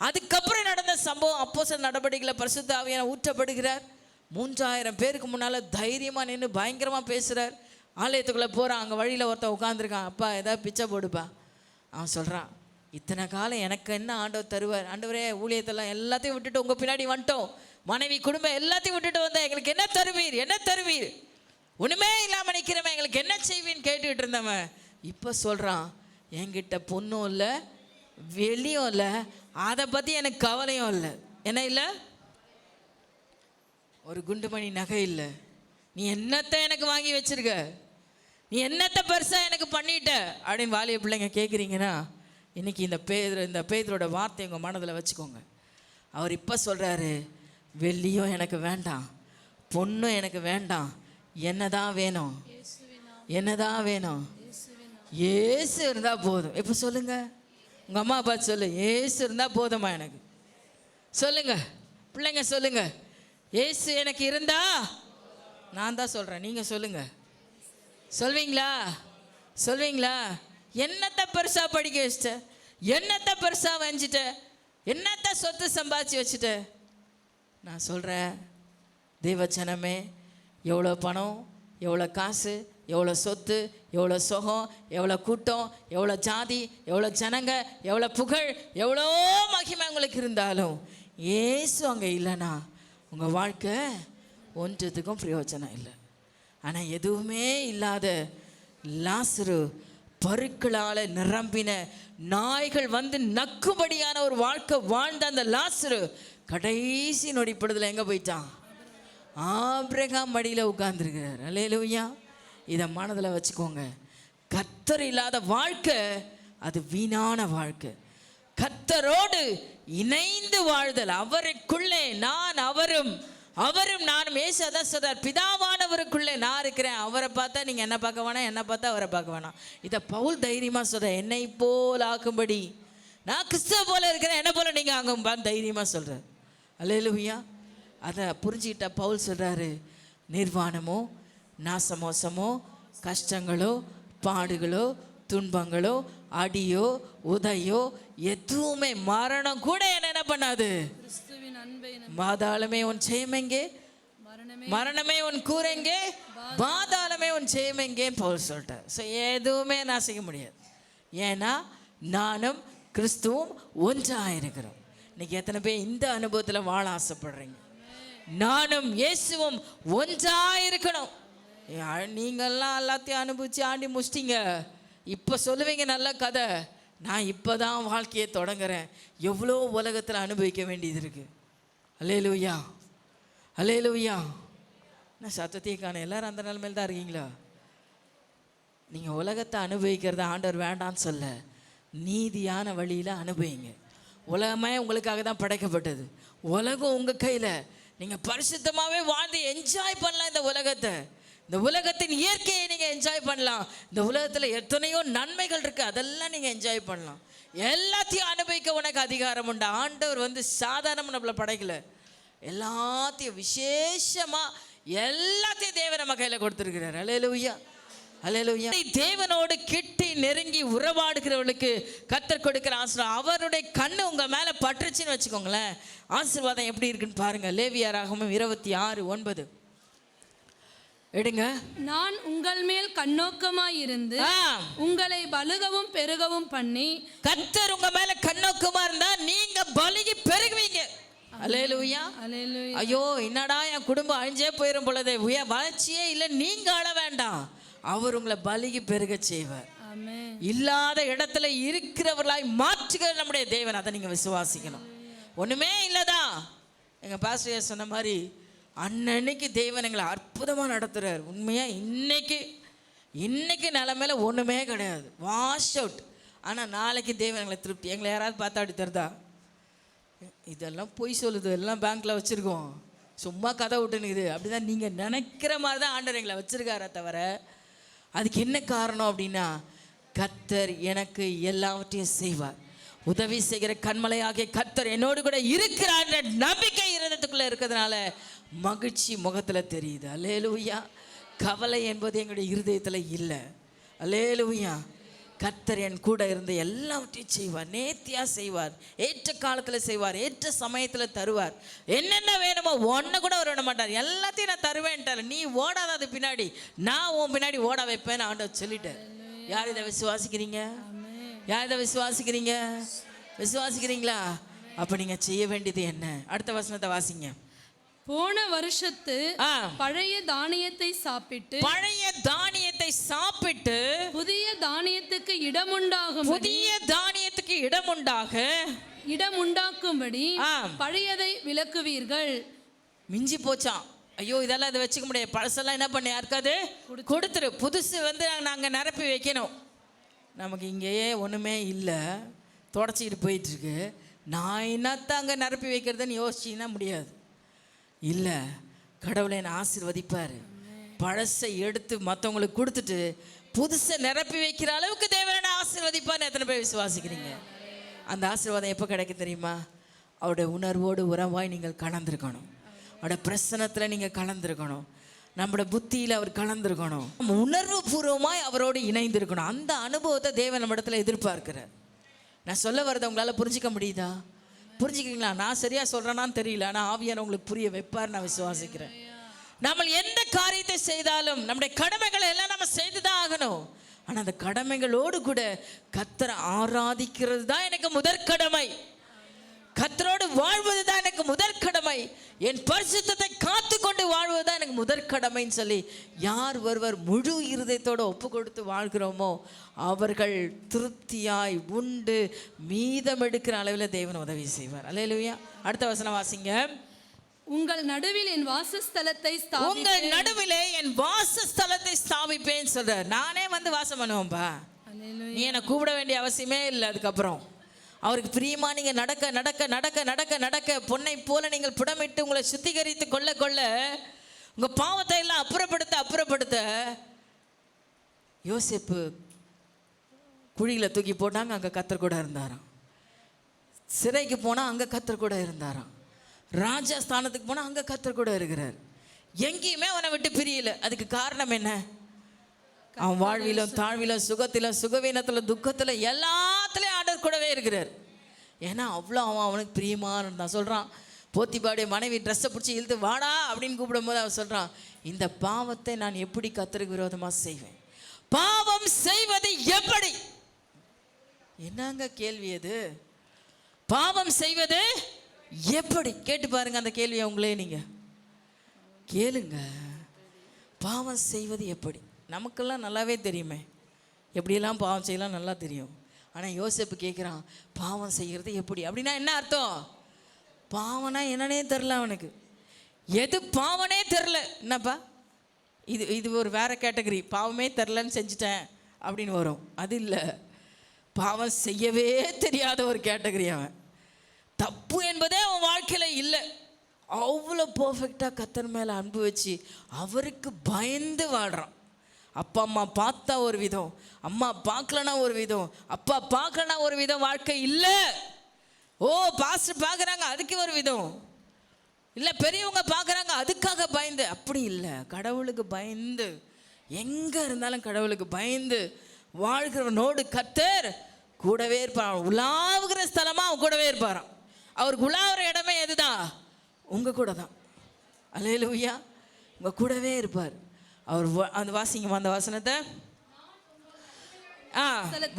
அதுக்கப்புறம் நடந்த சம்பவம் அப்போஸ்தலர் நடவடிக்கைகளை பரிசுத்த ஆவியானவர் ஊற்றப்படுகிறார். 3000 பேருக்கு முன்னால் தைரியமாக நின்று பயங்கரமாக பேசுகிறார். ஆலயத்துக்குள்ளே போகிறான். அங்கே வழியில் ஒருத்தன் உட்காந்துருக்கான். அப்பா ஏதாவது பிச்சை போடுப்பா. அவன் சொல்கிறான், இத்தனை காலம் எனக்கு என்ன ஆண்டவர் தருவார்? ஆண்டவரே ஊழியத்தெல்லாம் எல்லாத்தையும் விட்டுட்டு உங்கள் பின்னாடி வந்துட்டோம், மனைவி குடும்பம் எல்லாத்தையும் விட்டுட்டு வந்தேன், எங்களுக்கு என்ன தருவீர், என்ன தருவீர்? ஒன்றுமே இல்லாமல் நிற்கிறவன் எங்களுக்கு என்ன செய்வீன்னு கேட்டுக்கிட்டு இருந்தவன் இப்போ சொல்கிறான், என்கிட்ட பொண்ணும் இல்லை, வெளியும் இல்லை, அதை பற்றி எனக்கு கவலையும் இல்லை. என்ன இல்லை? ஒரு குண்டுமணி நகை இல்லை. நீ என்னத்தை எனக்கு வாங்கி வச்சிருக்க, நீ என்னத்தை பெருசாக எனக்கு பண்ணிட்ட அப்படின்னு வாலிய பிள்ளைங்க கேட்குறீங்கன்னா, இன்றைக்கி இந்த பேதுரோட வார்த்தை உங்கள் மனதில் வச்சுக்கோங்க. அவர் இப்போ சொல்கிறாரு, வெள்ளியும் எனக்கு வேண்டாம், பொண்ணும் எனக்கு வேண்டாம், என்னதான் வேணும், என்னதான் வேணும்? ஏசு இருந்தால் போதும். இப்போ சொல்லுங்க, உங்கள் அம்மா அப்பா சொல்லு, ஏசு இருந்தால் போதுமா எனக்கு? சொல்லுங்க பிள்ளைங்க, சொல்லுங்க, ஏசு எனக்கு இருந்தா. நான் தான் சொல்கிறேன், நீங்கள் சொல்லுங்க. சொல்வீங்களா? சொல்வீங்களா? என்னத்தை பெருசாக படிக்க வச்சுட்ட, என்னத்தை பெருசாக வஞ்சிட்ட, என்னத்தை சொத்து சம்பாதிச்சு வச்சுட்ட? நான் சொல்கிறேன், தேவச்சனமே, எவ்வளோ பணம், எவ்வளோ காசு, எவ்வளோ சொத்து, எவ்வளோ சுகம், எவ்வளோ கூட்டம், எவ்வளோ ஜாதி, எவ்வளோ ஜனங்க, எவ்வளோ புகழ், எவ்வளோ மகிமை உங்களுக்கு இருந்தாலும் ஏசு அங்கே இல்லைன்னா உங்கள் வாழ்க்கை ஒன்றத்துக்கும் பிரயோஜனம் இல்லை. ஆனால் எதுவுமே இல்லாத லாசரு, பருக்களால் நிரம்பின நாய்கள் வந்து நக்கும்படியான ஒரு வாழ்க்கை வாழ்ந்த அந்த லாசரு கடைசி நொடிப்படுதல் எங்கே போயிட்டான்? ஆபிரகாம் மடியில் உட்கார்ந்துருக்கிறார். அல்லேலூயா. இதை மனதில் வச்சுக்கோங்க. கர்த்தர் இல்லாத வாழ்க்கை அது வீணான வாழ்க்கை. கர்த்தரோடு இணைந்து வாழ்தல், அவருக்குள்ளே நான் அவரும் அவரும் நானும். ஏசு அதான் சொல்றார், பிதாவானவருக்குள்ளே நான் இருக்கிறேன், அவரை பார்த்தா நீங்கள் என்ன பார்க்க வேணாம், என்னை பார்த்தா அவரை பார்க்க வேணாம். இதை பவுல் தைரியமாக சொல்கிறேன், என்னை போல் ஆக்கும்படி நான் கிறிஸ்துவ போல இருக்கிறேன், என்ன போல நீங்கள் ஆகும்பான்னு தைரியமாக சொல்கிறார். அல்லேலூயா. அதை புரிஞ்சுக்கிட்ட பவுல் சொல்கிறாரு, நிர்வாணமோ நாசமோசமோ கஷ்டங்களோ பாடுகளோ துன்பங்களோ அடியோ உதையோ எதுவுமே, மரணம் கூட என்ன பண்ணாது. பாதாளமே உன் ஜெயமெங்கே, மரணமே உன் கூரெங்கே, பாதாளமே உன் ஜெயமெங்கே பவுல் சொல்லிட்டார். ஸோ எதுவுமே நான் செய்ய முடியாது. ஏன்னா நானும் கிறிஸ்துவும் ஒன்றாயிருக்கிறோம். இன்னைக்கு எத்தனை பேர் இந்த அனுபவத்தில் வாழ ஆசைப்படுறீங்க? நானும் இயேசுவும் ஒன்றாயிருக்கணும். நீங்கள்லாம் எல்லாத்தையும் அனுபவிச்சு ஆண்டி முடிச்சிட்டீங்க. இப்போ சொல்லுவீங்க நல்ல கதை. நான் இப்போ தான் வாழ்க்கையை தொடங்குறேன். எவ்வளோ உலகத்தில் அனுபவிக்க வேண்டியது இருக்குது. அல்லேலூயா, அல்லேலூயா. நான் சத்தத்தையே காண எல்லாரும் அந்த நிலைமையில் தான் இருக்கீங்களா? நீங்கள் உலகத்தை அனுபவிக்கிறத ஆண்டவர் வேண்டான்னு சொல்ல, நீதியான வழியில் அனுபவிங்க. உலகமே உங்களுக்காக தான் படைக்கப்பட்டது. உலகம் உங்கள் கையில். நீங்கள் பரிசுத்தமாகவே வாழ்ந்து என்ஜாய் பண்ணலாம் இந்த உலகத்தை. இந்த உலகத்தின் இயற்கையை நீங்கள் என்ஜாய் பண்ணலாம். இந்த உலகத்தில் எத்தனையோ நன்மைகள் இருக்குது, அதெல்லாம் நீங்கள் என்ஜாய் பண்ணலாம். எல்லாத்தையும் அனுபவிக்க உனக்கு அதிகாரம் உண்டு. ஆண்டவர் சாதாரணமாக நம்மளை படைக்கல, எல்லாத்தையும் விசேஷமாக எல்லாத்தையும் தேவன் நம்ம கையில் கொடுத்துருக்கிறார். அல்லேலூயா, அல்லேலூயா. தேவனோடு கிட்டி நெருங்கி உறவாடுகிறவர்களுக்கு கர்த்தர் கொடுக்கிற ஆசீர்வாதம். அவருடைய கண்ணு உங்கள் மேலே பற்றுச்சுன்னு வச்சுக்கோங்களேன், ஆசீர்வாதம் எப்படி இருக்குன்னு பாருங்கள். லேவியராகமம் 26:9 எடுங்க. நான் உங்கள் மேல் கண்ணோக்கமாய் இருந்து உங்களை பலுகவும் பெருகவும் பண்ணி. கர்த்தர் உங்க மேல கண்ணோக்கமா இருந்தா நீங்க பலுகி பெருகுவீங்க. அல்லேலூயா, அல்லேலூயா. ஐயோ என்னடா என் குடும்பம் அழிஞ்சே போயிடும் பொழுது, வளர்ச்சியே இல்லை, நீங்க அழ வேண்டாம். அவர் உங்களை பலுகி பெருக செய்வார். இல்லாத இடத்துல இருக்கிறவர்களாய் மாற்றுகிற நம்முடைய தேவன். அதை நீங்க விசுவாசிக்கணும். ஒண்ணுமே இல்லதான் எங்க பாஸ்டர் சொன்ன மாதிரி அன்னைக்கு தேவன் எங்களை அற்புதமாக நடத்துகிறார். உண்மையாக இன்னைக்கு நிலைமையில ஒன்றுமே கிடையாது, வாஷ் அவுட். ஆனால் நாளைக்கு தேவன் எங்களை திருப்தி. எங்களை யாராவது பார்த்தா அப்படி தருதா? இதெல்லாம் பொய் சொல்லுது, எல்லாம் பேங்க்கில் வச்சுருக்கோம், சும்மா கதை விட்டுனுக்குது, அப்படி தான் நீங்கள் நினைக்கிற மாதிரி தான் ஆண்டவர் எங்களை வச்சுருக்காரே தவிர, அதுக்கு என்ன காரணம் அப்படின்னா, கர்த்தர் எனக்கு எல்லாவற்றையும் செய்வார். உதவி செய்கிற கண்மலையாகிய கர்த்தர் என்னோடு கூட இருக்கிறார் நம்பிக்கை இருந்ததுக்குள்ளே இருக்கிறதுனால மகிழ்ச்சி முகத்தில் தெரியுது. அல்லேலூயா. கவலை என்பது எங்களுடைய இருதயத்தில் இல்லை. அல்லேலூயா. கர்த்தர் என் கூட இருந்து எல்லாவற்றையும் செய்வார், நேர்த்தியாக செய்வார், ஏற்ற காலத்தில் செய்வார், ஏற்ற சமயத்தில் தருவார். என்னென்ன வேணுமோ ஒன்று கூட அவர் விட மாட்டார். எல்லாத்தையும் நான் தருவேன்ட்டார். நீ ஓடாத, அது பின்னாடி நான் உன் பின்னாடி ஓட வைப்பேன்னு ஆண்டவர் சொல்லிட்டேன். யார் இதை விசுவாசிக்கிறீங்க? யார் இதை விசுவாசிக்கிறீங்க? விசுவாசிக்கிறீங்களா? அப்போ நீங்கள் செய்ய வேண்டியது என்ன? அடுத்த வசனத்தை வாசிங்க. போன வருஷத்து பழைய தானியத்தை சாப்பிட்டு புதிய தானியத்துக்கு இடமுண்டாகும்படி பழையதை விலக்குவீர்கள். மிஞ்சி போச்சான். ஐயோ இதெல்லாம் இதை வச்சுக்க முடியாது, பழசெல்லாம் என்ன பண்ண யாருக்காது கொடுத்துரு, புதுசு நாங்கள் நிரப்பி வைக்கணும். நமக்கு இங்கேயே ஒன்றுமே இல்லை, தொடச்சிக்கிட்டு போயிட்டுருக்கு. நான் என்னத்த அங்கே நிரப்பி வைக்கிறதுன்னு யோசிச்சின்னா முடியாது. இல்லை, கடவுளை என்னை ஆசீர்வதிப்பார். பழசை எடுத்து மற்றவங்களுக்கு கொடுத்துட்டு புதுசை நிரப்பி வைக்கிற அளவுக்கு தேவனை ஆசீர்வதிப்பார்னு எத்தனை பேர் விசுவாசிக்கிறீங்க? அந்த ஆசீர்வாதம் எப்போ கிடைக்கும் தெரியுமா? அவருடைய உணர்வோடு உறவாய் நீங்கள் கலந்துருக்கணும். அவருடைய பிரசனத்தில் நீங்கள் கலந்துருக்கணும். நம்மளோட புத்தியில் அவர் கலந்துருக்கணும். உணர்வு பூர்வமாய் அவரோடு இணைந்திருக்கணும். அந்த அனுபவத்தை தேவன் நம்ம இடத்துல எதிர்பார்க்கிறார். நான் சொல்ல வரதை உங்களால் புரிஞ்சிக்க முடியுதா? புரிஞ்சுக்கிறீங்களா? நான் சரியாக சொல்கிறேன்னான்னு தெரியல, ஆனால் ஆவியான உங்களுக்கு புரிய வைப்பார் நான் விசுவாசிக்கிறேன். நம்ம எந்த காரியத்தை செய்தாலும் நம்முடைய கடமைகளை எல்லாம் நம்ம செய்து தான் ஆகணும். ஆனால் அந்த கடமைகளோடு கூட கர்த்தரை ஆராதிக்கிறது தான் எனக்கு முதற்கடமை. கர்த்தரோடு வாழ்வது தான் எனக்கு முதற்கடமை. என் பரிசுத்தத்தை காத்து கொண்டு வாழ்வது தான் எனக்கு முதற்கடமைன்னு சொல்லி யார் ஒருவர் முழு இருதயத்தோடு ஒப்பு கொடுத்து வாழ்கிறோமோ அவர்கள் திருப்தியாய் உண்டு மீதம் எடுக்கிற அளவில் தேவன் உதவி செய்வார். அல்லேலூயா. அடுத்த வசனம் வாசிங்க. உங்கள் நடுவில் என் வாசஸ்தலத்தை ஸ்தாபிப்பேன் சொல்றார். நானே வந்து வாசம் பண்ணுவேன்பா, நீ என்னை கூப்பிட வேண்டிய அவசியமே இல்லை. அதுக்கப்புறம் அவருக்கு பிரியமா நீங்க நடக்க நடக்க நடக்க நடக்க நடக்க பொன்னை போல நீங்கள் புடமிட்டு உங்களை சுத்திகரித்து கொள்ள கொள்ள உங்க பாவத்தை எல்லாம் அப்புறப்படுத்த யோசேப்பு குழியில தூக்கி போட்டாங்க, அங்க கர்த்தர் கூட இருந்தாராம். சிறைக்கு போனா அங்க கர்த்தர் கூட இருந்தாராம். ராஜஸ்தானத்துக்கு போனா அங்க கர்த்தர் கூட இருக்கிறார். எங்கேயுமே அவனை விட்டு பிரியல. அதுக்கு காரணம் என்ன? அவன் வாழ்விலும் தாழ்விலும் சுகத்திலும் சுகவீனத்தில் துக்கத்தில் எல்லாத்துலேயும் ஆண்டவர் கூடவே இருக்கிறார். ஏன்னா அவ்வளோ அவனுக்கு பிரியமாக இருந்தான். சொல்கிறான், போத்திபாடைய மனைவி ட்ரெஸ்ஸை பிடிச்சி இழுத்து வாடா அப்படின்னு கூப்பிடும் போது அவன் சொல்கிறான், இந்த பாவத்தை நான் எப்படி கர்த்தருக்கு விரோதமாக செய்வேன்? பாவம் செய்வது எப்படி? என்னங்க கேள்வி அது? பாவம் செய்வது எப்படி? கேட்டு பாருங்க அந்த கேள்வியை உங்களே நீங்க கேளுங்க. பாவம் செய்வது எப்படி? நமக்கெல்லாம் நல்லாவே தெரியுமே, எப்படியெல்லாம் பாவம் செய்யலாம் நல்லா தெரியும். ஆனால் யோசேப்பு கேட்குறான், பாவம் செய்கிறது எப்படி? அப்படின்னா என்ன அர்த்தம்? பாவம்னா என்னன்னே தெரில அவனுக்கு. எது பாவனே தெரில. என்னப்பா இது ஒரு வேற கேட்டகரி. பாவமே தெரிலன்னு செஞ்சுட்டேன் அப்படின்னு வரும். அது இல்லை, பாவம் செய்யவே தெரியாத ஒரு கேட்டகரி அவன். தப்பு என்பதே அவன் வாழ்க்கையில் இல்லை. அவ்வளோ பர்ஃபெக்டாக கர்த்தர் மேலே அன்பு வச்சு அவருக்கு பயந்து வாழ்கிறான். அப்பா அம்மா பார்த்தா ஒரு விதம், அம்மா பார்க்கலனா ஒரு விதம், அப்பா பார்க்கலனா ஒரு விதம் வாழ்க்கை இல்லை. ஓ பாஸ்டர் பார்க்குறாங்க அதுக்கு ஒரு விதம் இல்லை, பெரியவங்க பார்க்குறாங்க அதுக்காக பயந்து. அப்படி இல்லை, கடவுளுக்கு பயந்து எங்கே இருந்தாலும் கடவுளுக்கு பயந்து வாழ்கிறவனோடு கர்த்தர் கூடவே இருப்பான். உலாவுகிற ஸ்தலமாக அவன் கூடவே இருப்பாரான். அவருக்கு உலாவுற இடமே எதுதான்? உங்கள் கூட தான். அல்லேலூயா, உங்கள் கூடவே இருப்பார் அவர். அந்த வாசிங்க அந்த வசனத்தை.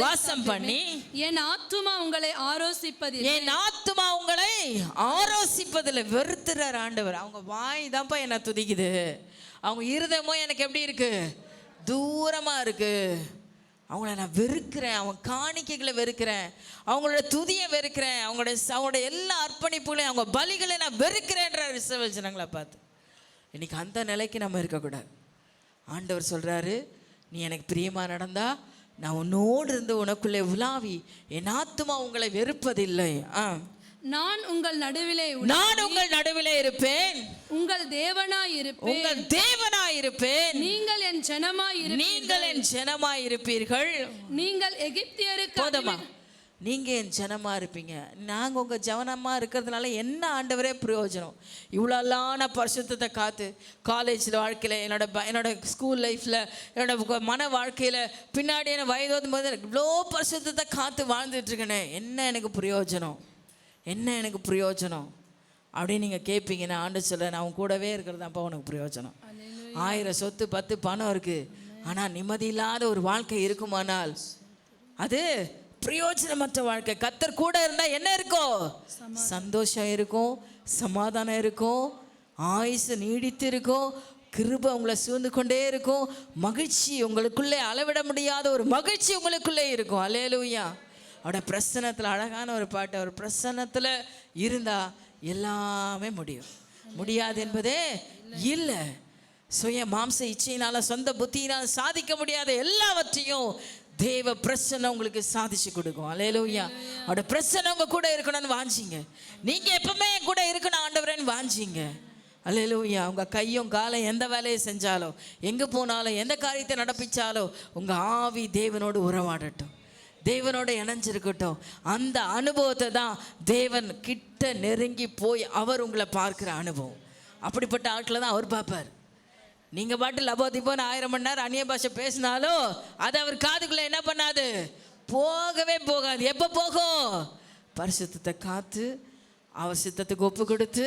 வாசம் பண்ணி என் ஆத்துமா உங்களை ஆரோசிப்பதில், என் ஆத்துமா உங்களை ஆரோசிப்பதில் வெறுத்துறார் ஆண்டவர். அவங்க வாய் தான்ப்பா என்ன துதிக்குது, அவங்க இருதயமோ எனக்கு எப்படி இருக்கு? தூரமா இருக்கு. அவங்கள நான் வெறுக்கிறேன், அவங்க காணிக்கைகளை வெறுக்கிறேன், அவங்களோட துதியை வெறுக்கிறேன், அவங்களோட எல்லா அர்ப்பணிப்புகளையும் அவங்க பலிகளை நான் வெறுக்கிறேன்ற விசவச்சனங்களை பார்த்து. இன்னைக்கு அந்த நிலைக்கு நம்ம இருக்கக்கூடாது. ஆண்டவர் சொல்றாரு, நீ எனக்கு பிரியமா நடந்தா நான் உன்னோடு இருந்து உனக்குள்ளே உலாவி என் ஆத்துமா உங்களை வெறுப்பதில்லை. நான் உங்கள் நடுவிலே இருப்பேன், உங்கள் தேவனாய் இருப்பேன், நீங்கள் என் ஜனமாய் இருப்பீர்கள். நீங்கள் எகிப்தியருக்கு போதுமா? நீங்கள் என் ஜனமாக இருப்பீங்க. நாங்கள் உங்கள் ஜனமாக இருக்கிறதுனால என்ன ஆண்டவரே பிரயோஜனம்? இவ்வளோலான பரிசுத்தத்தை காத்து காலேஜில் வாழ்க்கையில், என்னோட ஸ்கூல் லைஃப்பில், என்னோட மன வாழ்க்கையில், பின்னாடி என்ன வயதோதும் போது இவ்வளோ பரிசுத்தத்தை காத்து வாழ்ந்துட்டுருக்கேனே, என்ன எனக்கு பிரயோஜனம்? என்ன எனக்கு பிரயோஜனம் அப்படின்னு நீங்கள் கேட்பீங்கன்னா, ஆண்டு சொல்ல நான் உன் கூடவே இருக்கிறது தான்ப்பா உனக்கு பிரயோஜனம். 1000 சொத்து 10 பணம் இருக்குது, ஆனால் நிம்மதி இல்லாத ஒரு வாழ்க்கை இருக்குமானால் அது பிரயோஜனமற்ற வாழ்க்கை. கர்த்தர் கூட இருந்தால் என்ன இருக்கும்? சந்தோஷம் இருக்கும், சமாதானம் இருக்கும், ஆயுசு நீடித்து இருக்கும், கிருபை உங்களை சூழ்ந்து கொண்டே இருக்கும், மகிழ்ச்சி உங்களுக்குள்ளே அளவிட முடியாத ஒரு மகிழ்ச்சி உங்களுக்குள்ளே இருக்கும். அல்லேலூயா. அவரோட பிரசன்னத்தில் அழகான ஒரு பாட்டு, அவர் பிரசன்னத்தில் இருந்தால் எல்லாமே முடியும். முடியாது என்பதே இல்லை. சுய மாம்ச இச்சையினால் சொந்த புத்தியினால் சாதிக்க முடியாத எல்லாவற்றையும் தேவ பிரசன்னம் உங்களுக்கு சாதிச்சு கொடுக்கும். அல்லேலூயா. அவரோட பிரசன்னம் உங்க கூட இருக்கணும்னு வாஞ்சிங்க. நீங்க எப்பவுமே கூட இருக்கணும் ஆண்டவரேன்னு வாஞ்சிங்க. அல்லேலூயா. உங்க கையும் காலம் எந்த வேலையை செஞ்சாலும், எங்க போனாலும், எந்த காரியத்தை நடப்பிச்சாலும் உங்க ஆவி தேவனோடு உறவாடட்டும், தேவனோட இணைஞ்சிருக்கட்டும். அந்த அனுபவத்தை தான் தேவன் கிட்ட நெருங்கி போய் அவர் உங்களை பார்க்குற அனுபவம். அப்படிப்பட்ட ஆட்களை தான் அவர் பார்ப்பார். நீங்கள் பாட்டு லபோதிப்போன்னு 1000 மணி நேரம் அந்நிய பாஷை பேசினாலும் அது அவர் காதுக்குள்ளே என்ன பண்ணாது? போகவே போகாது. எப்போ போகும்? பரிசுத்தத்தை காத்து அவர் சித்தத்துக்கு ஒப்பு கொடுத்து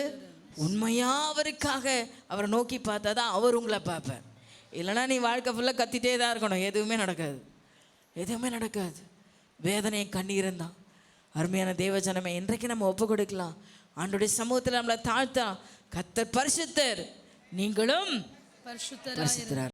உண்மையாக அவருக்காக அவரை நோக்கி பார்த்தா தான் அவர் உங்களை பார்ப்பார். இல்லைனா நீ வாழ்க்கை ஃபுல்லாக கத்திட்டே தான் இருக்கணும், எதுவுமே நடக்காது, எதுவுமே நடக்காது. வேதனையை கண்ணீரும் தான். அருமையான தேவஜனமே, இன்றைக்கு நம்ம ஒப்பு கொடுக்கலாம் ஆண்டோடைய சமூகத்தில் நம்மளை தாழ்த்தா. கர்த்தர் பரிசுத்தர், நீங்களும் பரிசுத்தராய்